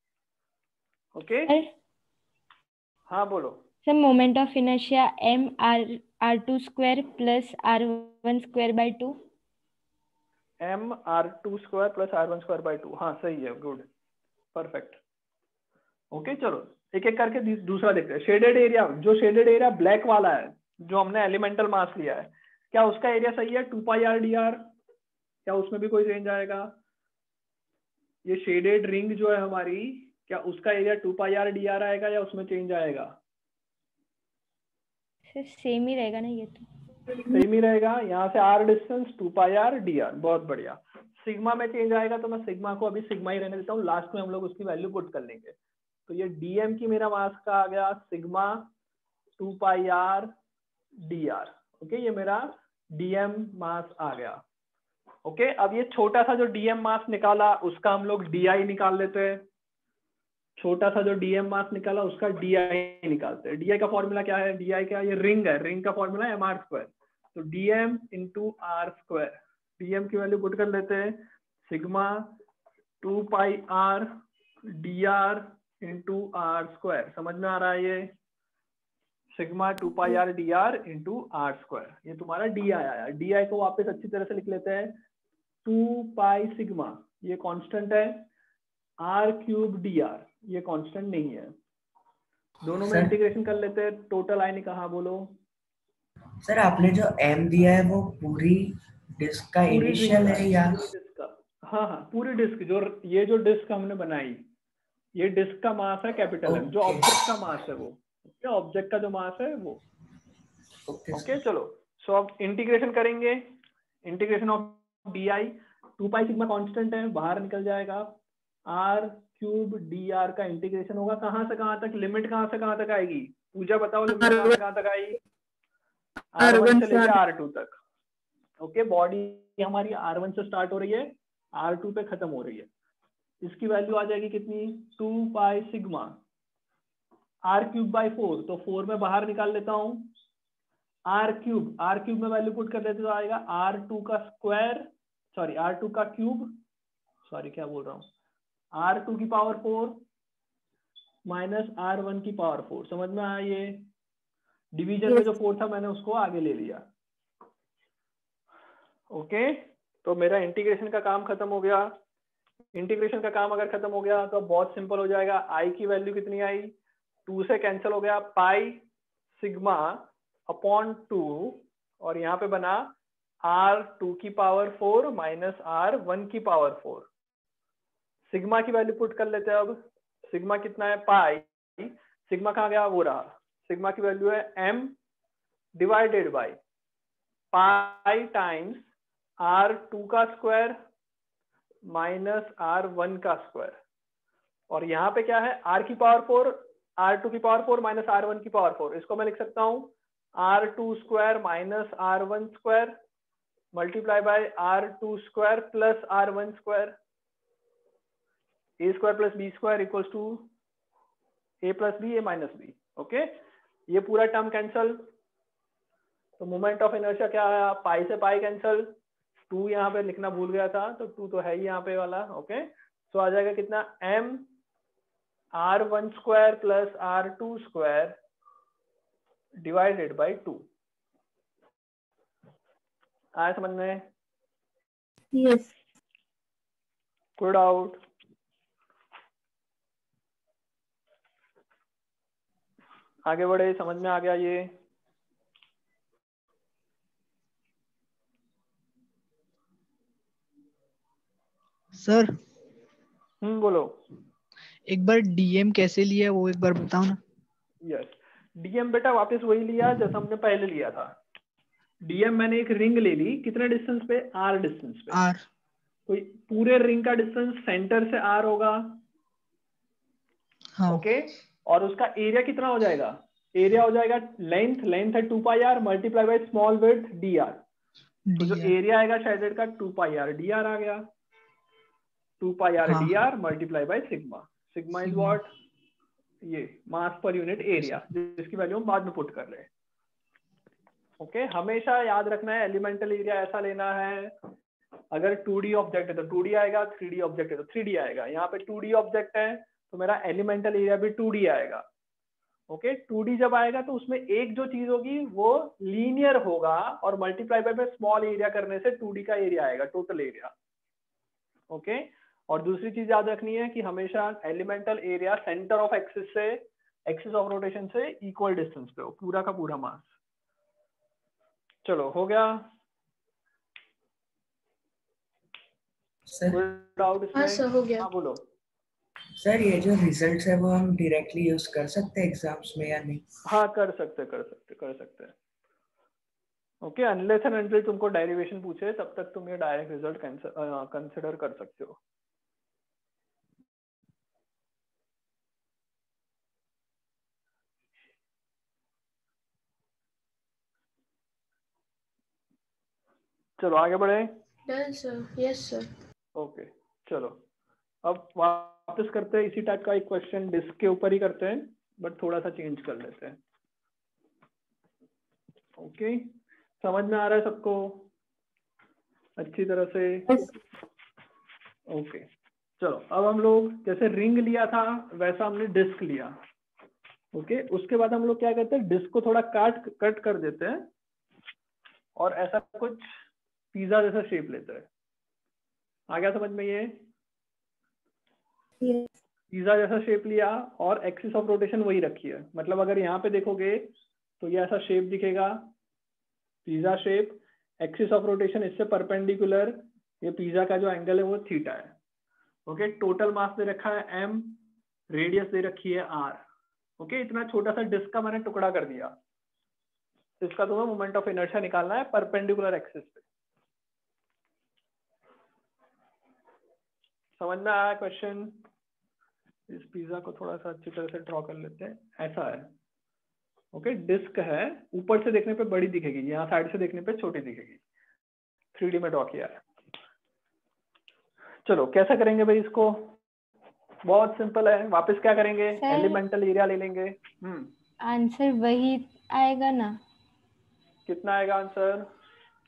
ओके हाँ बोलो। Sir moment of inertia M R two square plus R one square by 2। M R two square plus R one square by 2। हाँ सही है, गुड, परफेक्ट। ओके चलो एक एक करके दूसरा देखते हैं। शेडेड एरिया, जो शेडेड एरिया ब्लैक वाला है जो हमने एलिमेंटल मास लिया है, क्या उसका एरिया सही है? 2 पाई आर डी आर। क्या उसमें भी कोई चेंज आएगा? ये शेडेड रिंग जो है हमारी, क्या उसका area 2 pi R D are आएगा या उसमें चेंज आएगा? सेम ही रहेगा ना? ये तो सेम ही रहेगा। यहाँ से R distance 2 pi R D R. बहुत बढ़िया। सिग्मा में चेंज आएगा तो मैं सिग्मा को अभी सिग्मा ही रहने देता हूँ, लास्ट में हम लोग उसकी वैल्यू पुट कर लेंगे। तो ये डीएम की मेरा मास का आ गया sigma 2 pi R D are. Okay ये मेरा डीएम मास आ गया। ओके अब ये छोटा सा जो डीएम मास निकाला उसका हम लोग डीआई निकाल लेते हैं। छोटा सा जो डीएम मास निकाला उसका डीआई निकालते हैं। डीआई का फॉर्मूला क्या है? डीआई क्या? ये रिंग है, रिंग का फॉर्मूला है एम आर स्क्वायर। तो DM into R square. DM की वैल्यू पुट कर लेते हैं sigma 2 pi R D R into R square. समझ में आ रहा है? ये sigma 2 pi R D R into R square. ये तुम्हारा डी आई आया। डी आई को वापस अच्छी तरह से लिख लेते हैं 2 पाई सिग्मा, ये कांस्टेंट है, आर क्यूब डी आर ये कांस्टेंट नहीं है। दोनों में इंटीग्रेशन कर लेते हैं। टोटल आई कहा बोलो सर? आपने जो एम दिया है वो पूरी डिस्क का इनिशियल है या? हाँ हाँ पूरी डिस्क। जो ये जो डिस्क हमने बनाई ये डिस्क का मास है कैपिटल एम। जो ऑब्जेक्ट का मास है वो, क्या ऑब्जेक्ट का जो मास है वो। ओके चलो सो अब इंटीग्रेशन करेंगे। Integration of D I 2 pi sigma constant है, बाहर निकल जाएगा। आर क्यूब डी आर का इंटीग्रेशन होगा कहाँ से कहाँ तक? लिमिट कहाँ से कहाँ तक आएगी? पूजा बताओ लिमिट कहाँ से कहाँ तक आएगी? R1 से लेके R2 तक। ओके बॉडी हमारी R1 से स्टार्ट हो रही है, R2 पे खत्म हो रही है। इसकी वैल्यू आ जाएगी कितनी? 2 pi sigma R cube by 4। तो 4 में बाहर निकाल लेता हूँ आर क्यूब में वैल्यू पुट कर देते तो आएगा R2 का स्क्वायर, सॉरी R2 का क्यूब, सॉरी क्या बोल रहा हूँ, R2 की पावर 4 माइनस R1 की पावर 4। समझ में आया? ये डिवीजन में जो 4 था मैंने उसको आगे ले लिया। ओके तो मेरा इंटीग्रेशन का काम खत्म हो गया। इंटीग्रेशन का काम अगर खत्म हो गया तो बहुत सिंपल हो जाएगा। आई की वैल्यू कितनी आई? 2 से कैंसिल हो गया पाई सिग्मा अपॉन 2 और यहाँ पे बना r2⁴ माइनस r1⁴। सिग्मा की वैल्यू पुट कर लेते हैं। अब सिग्मा कितना है, पाई। सिग्मा कहाँ गया, वो रहा। सिग्मा की वैल्यू है m divided by pi times r2² minus r1²। और यहाँ पे क्या है, r⁴ r2⁴ माइनस r1⁴। इसको मैं लिख सकता हूँ r2² minus r1² multiply by r2² plus r1²। a² plus b² equals to a plus B, a minus B. Okay, ये पूरा टर्म कैंसल। तो मोमेंट ऑफ इनर्शिया क्या आया, पाई से पाई कैंसल, 2 यहाँ पे लिखना भूल गया था, तो 2 तो है ही यहाँ पे वाला। ओके, तो आ जाएगा कितना, m r1² plus r2² divided by 2। आया समझ में? यस। कोई डाउट? आगे बढ़े, समझ में आ गया ये? सर बोलो। एक बार डीएम कैसे लिया वो एक बार बताओ ना। यस, डीएम बेटा वापस वही लिया जैसा हमने पहले लिया था। डीएम मैंने एक रिंग ले ली, कितने डिस्टेंस पे, आर डिस्टेंस पे। आर, तो पूरे रिंग का डिस्टेंस सेंटर से आर होगा। हाँ ओके, और उसका एरिया कितना हो जाएगा, एरिया हो जाएगा लेंथ, लेंथ है 2πr multiply by small width dr। तो जो एरिया आएगा शेडेड का 2πr dr आ गया। 2πr हाँ dr multiply by sigma. Sigma is what, ये मास पर यूनिट एरिया, जिसकी वैल्यू हम बाद में पुट कर रहे हैं। ओके, हमेशा याद रखना है एलिमेंटल एरिया ऐसा लेना है, अगर 2D ऑब्जेक्ट है तो 2D आएगा, 3D ऑब्जेक्ट है तो 3D आएगा। यहाँ पे 2D ऑब्जेक्ट है तो मेरा एलिमेंटल एरिया भी 2D आएगा। ओके, 2D जब आएगा तो उसमें एक जो चीज होगी वो लीनियर होगा और मल्टीप्लाई बाय स्मॉल एरिया करने से 2D का एरिया आएगा, टोटल एरिया। ओके, और दूसरी चीज याद रखनी है कि हमेशा elemental area centre of axis से, एक्सिस ऑफ रोटेशन से इक्वल डिस्टेंस पे हो, पूरा का पूरा मास। चलो हो गया सर। डाउट इसमें? हाँ सर, हो गया। हाँ बोलो। सर ये जो रिजल्ट्स है वो हम डायरेक्टली यूज कर सकते हैं एग्जाम्स में या नहीं? हाँ कर सकते हैं। ओके, अनलेस एंड अनटिल तुमको डेरिवेशन पूछे तब तक तुम ये डायरेक्ट रिजल्ट कंसिडर कर सकते हो। चलो आगे बढ़े। Done sir, yes sir. Okay, चलो अब वापस करते हैं इसी टाइप का एक क्वेश्चन, डिस्क के ऊपर ही करते हैं बट थोड़ा सा चेंज कर लेते हैं। ओके, समझ में आ रहा है सबको अच्छी तरह से? ओके, चलो अब हम लोग जैसे रिंग लिया था वैसा हमने डिस्क लिया। ओके, उसके बाद हम लोग क्या करते हैं, डिस्क को थोड़ा कट कर देते हैं और ऐसा कुछ पिज्जा जैसा शेप लेते हैं। आ गया समझ में ये? पिज्जा जैसा शेप लिया और एक्सिस ऑफ रोटेशन वही रखी है। मतलब अगर यहाँ पे देखोगे तो ये ऐसा शेप दिखेगा, pizza shape. Axis of rotation इससे परपेंडिकुलर, ये पिज्जा का जो एंगल है वो थीटा है। ओके, टोटल मास दे रखा है m, रेडियस दे रखी है r। ओके, इतना छोटा सा डिस्क का मैंने टुकड़ा कर दिया। इसका तुम्हें मोमेंट ऑफ इनर्शिया निकालना है परपेंडिकुलर एक्सिस पे। समझ में आया क्वेश्चन? इस पिज्जा को थोड़ा सा अच्छी तरह से ड्रॉ कर लेते हैं। ऐसा है। ओके, डिस्क है, ऊपर से देखने पे बड़ी दिखेगी, यहाँ साइड से देखने पे छोटी दिखेगी। 3D में ड्रॉ किया है। चलो कैसा करेंगे भाई इसको? बहुत सिंपल है। वापस क्या करेंगे, एलिमेंटल एरिया ले लेंगे। आंसर वही आएगा ना? कितना आएगा आंसर?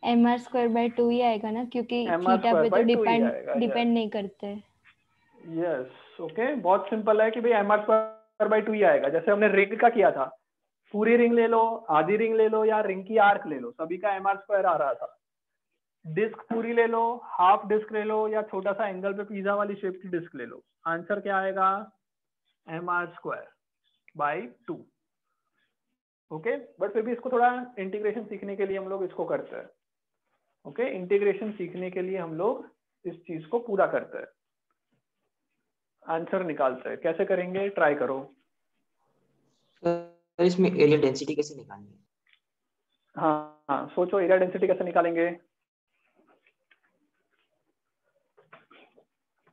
mr²/2 ही आएगा ना, क्योंकि थीटा पे तो डिपेंड नहीं करते। यस, ओके, बहुत सिंपल है कि भाई mr²/2 ही आएगा। जैसे हमने रिंग का किया था, पूरी रिंग ले लो, आधी रिंग ले लो या रिंग की आर्क ले लो, सभी का mr² आ रहा था। डिस्क पूरी ले लो, हाफ डिस्क ले लो या छोटा सा एंगल पे पिज्जा वाली शेप की डिस्क ले लो, आंसर क्या आएगा? mr²/2। ओके बट फिर भी इसको थोड़ा इंटीग्रेशन सीखने के लिए हम लोग इसको करते हैं। ओके इंटीग्रेशन सीखने के लिए हम लोग इस चीज को पूरा करते हैं, आंसर निकालते हैं। कैसे करेंगे, ट्राई करो। सर इसमें एरिया डेंसिटी कैसे निकालनी है? हाँ हाँ सोचो एरिया डेंसिटी कैसे निकालेंगे।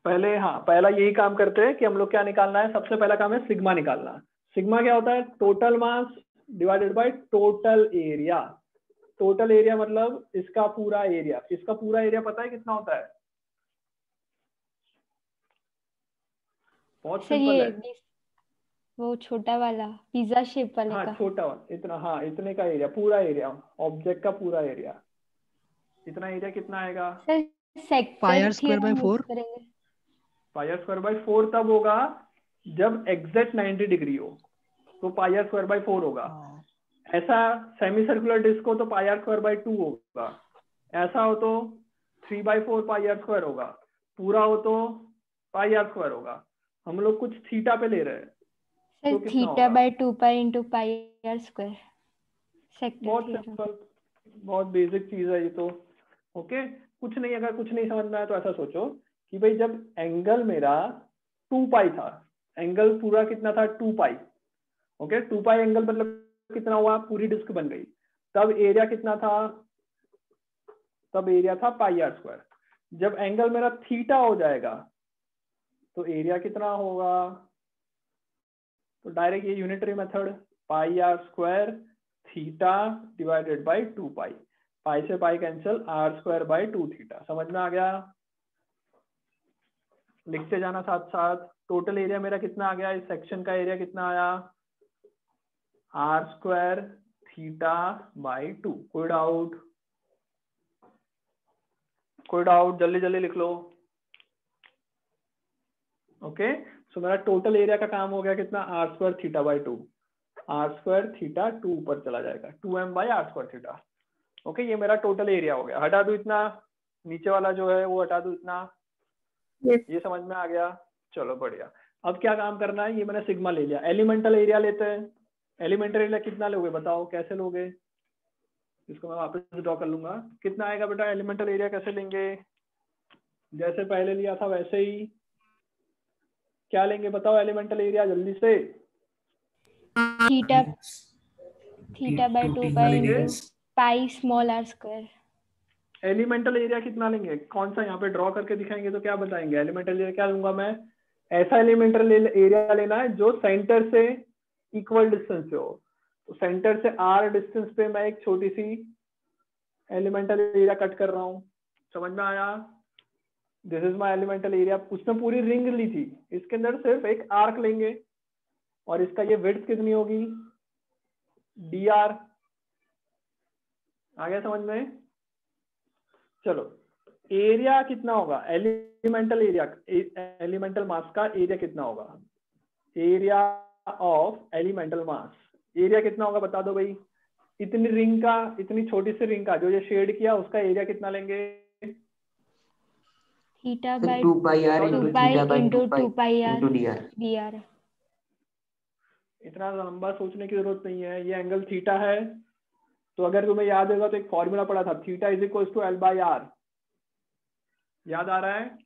पहले हाँ पहला यही काम करते हैं कि हम लोग क्या निकालना है, सबसे पहला काम है सिग्मा निकालना। सिग्मा क्या होता है, total mass divided by total area. Total area मतलब इसका पूरा एरिया। इसका पूरा एरिया पता है कितना होता है? बहुत सर सिंपल ये है। वो छोटा वाला पिज्जा शेप वाले हाँ का। छोटा वाला इतना, हाँ इतने का एरिया, पूरा एरिया ऑब्जेक्ट का पूरा एरिया। इतना एरिया कितना आएगा? Sir sector pier square by theorem use 4। करेंगे। पाई स्क्वायर बाय 4 तब होगा जब एग्जैक्ट 90 डिग्री हो, तो पाई स्क्वायर बाय 4 होगा। ऐसा सेमी सर्कुलर डिस्क हो तो पाई स्क्वायर बाय 2 होगा। ऐसा हो तो 3/4 पाई स्क्वायर होगा। पूरा हो तो पाई स्क्वायर होगा। हम लोग कुछ थीटा पे ले रहे हैं सर तो कितना थीटा होगा? By 2 pi into pi R square. Sector बहुत थ्योरम। सिंपल, बहुत बेसिक चीज है ये तो। ओके कुछ नहीं, अगर कुछ नहीं समझ में आया तो ऐसा सोचो कि भाई जब एंगल मेरा 2 पाई था, एंगल पूरा कितना था 2 पाई। ओके 2 पाई एंगल मतलब कितना हुआ, पूरी डिस्क बन गई। तब एरिया कितना था, तब एरिया था पाई आर स्क्वायर। जब एंगल मेरा थीटा हो जाएगा तो एरिया कितना होगा, तो डायरेक्ट ये unitary method, pi R square theta divided by 2 pi. Pi से pi cancel, R square by 2 theta. समझ में आ गया? लिखते जाना साथ साथ। टोटल एरिया मेरा कितना आ गया, इस सेक्शन का एरिया कितना आया, आर स्क्वायर थीटा बाय 2। कोई डाउट? कोई डाउट? जल्दी जल्दी लिख लो। ओके सो मेरा टोटल एरिया का काम हो गया कितना, R square theta by 2। R square theta 2 ऊपर चला जाएगा, 2m by R square theta. Okay ये मेरा टोटल एरिया हो गया। हटा दो इतना, नीचे वाला जो है वो हटा दो इतना। ये समझ में आ गया? चलो बढ़िया। अब क्या काम करना है, ये मैंने सिग्मा ले लिया। एलिमेंटल एरिया लेते हैं। एलिमेंटल एरिया कितना लोगे बताओ, कैसे लोगे? इसको मैं वापस ड्रॉ कर लूंगा। कितना आएगा बेटा, एलिमेंटल एरिया कैसे लेंगे? जैसे पहले लिया था वैसे ही। क्या लेंगे बताओ एलिमेंटल एरिया जल्दी से? थीटा थीटा बाय 2 कितना पाई लेंगे? Into pi small R square. Elemental area कितना लेंगे, कौन सा यहाँ पे ड्रॉ करके दिखाएंगे तो क्या बताएंगे? एलिमेंटल एरिया क्या लूंगा मैं, ऐसा एलिमेंटल एरिया लेना है जो सेंटर से इक्वल डिस्टेंस पे हो। तो सेंटर से आर डिस्टेंस पे मैं एक छोटी सी एलिमेंटल एरिया कट कर रहा हूँ। समझ में आया? This is my elemental area. उसने पूरी रिंग ली थी, इसके अंदर सिर्फ एक आर्क लेंगे और इसका ये विड्थ कितनी होगी, डी आर। आ गया समझ में? चलो एरिया कितना होगा, एलिमेंटल एरिया, एलिमेंटल मास का एरिया कितना होगा, area of elemental mass. Area कितना होगा बता दो भाई। इतनी रिंग का, इतनी छोटी सी रिंग का जो ये शेड किया उसका एरिया कितना लेंगे? Theta by 2 pi R 2 into pi theta by 2 into pi 2 pi R into D R. D R. इतना लंबा सोचने की जरूरत नहीं है। ये एंगल थीटा है तो अगर तुम्हें याद होगा तो एक फॉर्मूला पढ़ा था, theta is equal to L by R. याद आ रहा है?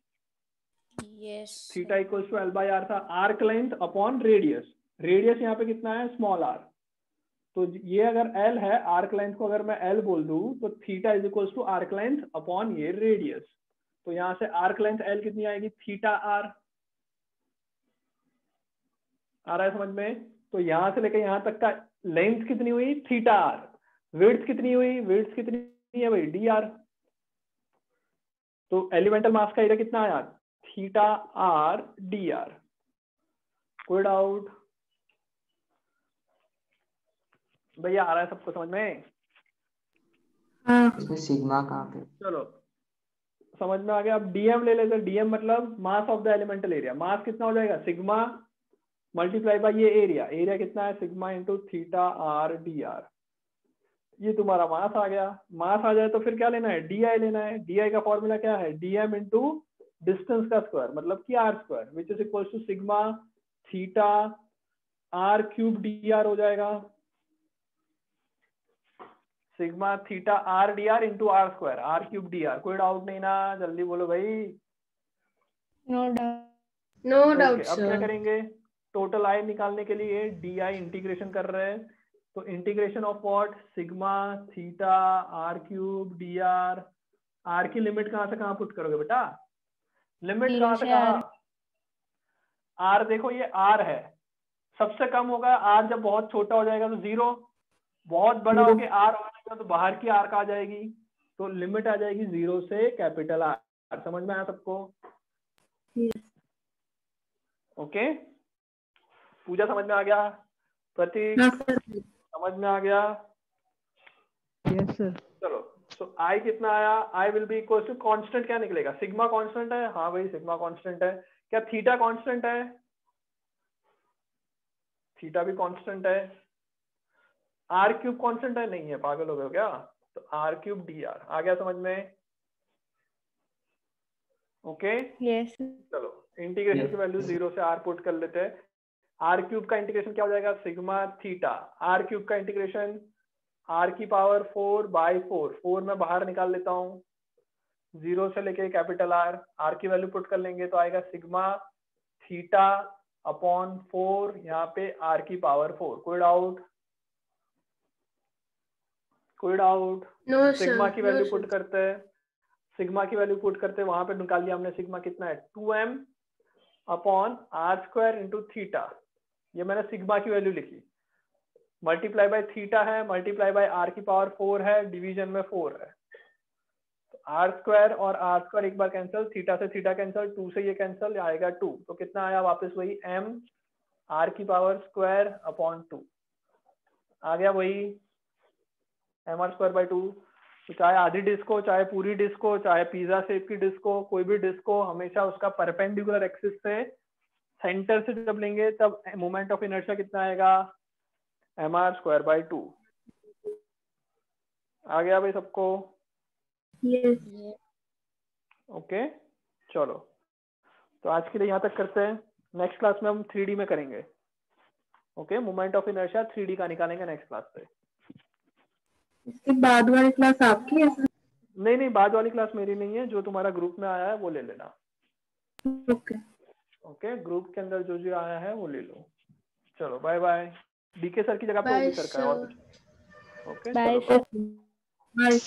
Yes theta equal to L by R था, arc length upon radius. Radius यहाँ पे कितना है, स्मॉल आर। तो ये अगर एल है, आर्क लेंथ को अगर मैं एल बोल दूं तो theta is equal to arc length upon ये रेडियस। तो यहाँ से आर्क लेंथ एल कितनी आएगी, थीटा आर। आ रहा है समझ में? तो यहाँ से लेकर यहाँ तक का लेंथ कितनी हुई, थीटा आर। विड्थ कितनी हुई, विड्थ कितनी है भाई, डी आर। तो एलिमेंटल मास का एरिया कितना आया, थीटा आर डी आर। कोई डाउट भैया? आ रहा है सबको समझ में? इसमें सिग्मा कहाँ पे? चलो समझ में आ गया। अब डीएम ले लेते हैं। डीएम मतलब mass of the elemental area. Mass कितना हो जाएगा, सिग्मा मल्टीप्लाई बाय ये एरिया। एरिया कितना है, sigma into theta R D R. ये तुम्हारा मास आ गया। मास आ जाए तो फिर क्या लेना है, डी आई लेना है। डी आई का फॉर्मूला क्या है, डीएम इंटू डिस्टेंस का स्क्वायर मतलब कि R square, which is equal to sigma theta R cube D R हो जाएगा। Sigma theta R D R into R square, R cube D R. कोई doubt नहीं ना, जल्दी बोलो भाई। No doubt. No okay, doubt अब क्या सर। करेंगे, टोटल आई निकालने के लिए डी आई इंटीग्रेशन कर रहे हैं, तो integration of what, sigma theta R cube D R. R की लिमिट कहाँ से कहाँ पुट करोगे बेटा, लिमिट 0 कहाँ से से कहाँ, R। आर देखो ये आर है, सबसे कम होगा आर, जब बहुत छोटा हो जाएगा तो 0, बहुत बड़ा हो गया आर हो जाएगा तो बाहर की आर आ जाएगी, तो लिमिट आ जाएगी 0 से कैपिटल आर। समझ में आया सबको? ओके, पूजा समझ में आ गया? प्रतीक समझ में आ गया? Yes sir. चलो, तो आई कितना आया, I will be equal to, constant क्या निकलेगा, सिग्मा कांस्टेंट है, हाँ भाई सिग्मा कांस्टेंट है। क्या थीटा कांस्टेंट है? थीटा भी कांस्टेंट है। आर क्यूब कांस्टेंट है? नहीं है, पागल हो गए हो क्या? तो आर क्यूब डी आर आ गया समझ में? Okay yes. चलो, इंटीग्रेशन की वैल्यू 0 से आर पुट कर लेते हैं। आर क्यूब का इंटीग्रेशन क्या हो जाएगा, सिग्मा थीटा आर क्यूब का इंटीग्रेशन आर की पावर 4/4, 4 में बाहर निकाल लेता हूँ, 0 से लेके कैपिटल आर, आर की वैल्यू पुट कर लेंगे तो आएगा सिग्मा थीटा अपॉन 4, यहाँ पे आर की पावर 4। कोई डाउट? कोई डाउट? नो सिग्मा सर, की नो वैल्यू सर। पुट करते हैं, सिग्मा की वैल्यू पुट करते हैं, वहां पे निकाल लिया हमने सिग्मा कितना है, 2m upon R square into theta. ये मैंने सिग्मा की वैल्यू लिखी, मल्टीप्लाई बाय थीटा है, मल्टीप्लाई बाय आर की पावर 4 है, डिवीजन में 4 है, तो आर स्क्वायर और आर स्क्वायर एक बार कैंसिल, थीटा से थीटा कैंसिल, 2 से ये कैंसिल, आएगा 2। तो कितना आया वापस वही m आर की पावर स्क्वायर अपॉन 2 आ गया, वही एम आर स्क्वायर बाई 2। तो चाहे आधी डिस्क हो, चाहे पूरी डिस्क हो, चाहे पिज्जा शेप की डिस्क हो, कोई भी डिस्क हो, हमेशा उसका परपेंडिकुलर एक्सिस से सेंटर से जब लेंगे तब मोमेंट ऑफ इनर्शिया कितना आएगा, एम आर स्क्वायर बाई 2। आ गया भाई सबको? यस। ओके चलो, तो आज के लिए यहाँ तक करते हैं, नेक्स्ट क्लास में हम 3D में करेंगे। Okay, moment of inertia 3D का निकालेंगे नेक्स्ट क्लास पे। इसके बाद वाली क्लास आपकी है सर? नहीं नहीं, बाद वाली क्लास मेरी नहीं है, जो तुम्हारा ग्रुप में आया है वो ले लेना। ओके। ओके, ग्रुप के अंदर जो जो आया है वो ले लो। चलो बाय बाय। डीके सर की जगह पे बाय ओबी सर का है और सर। कुछ। ओके बाय चलो सर। बाय।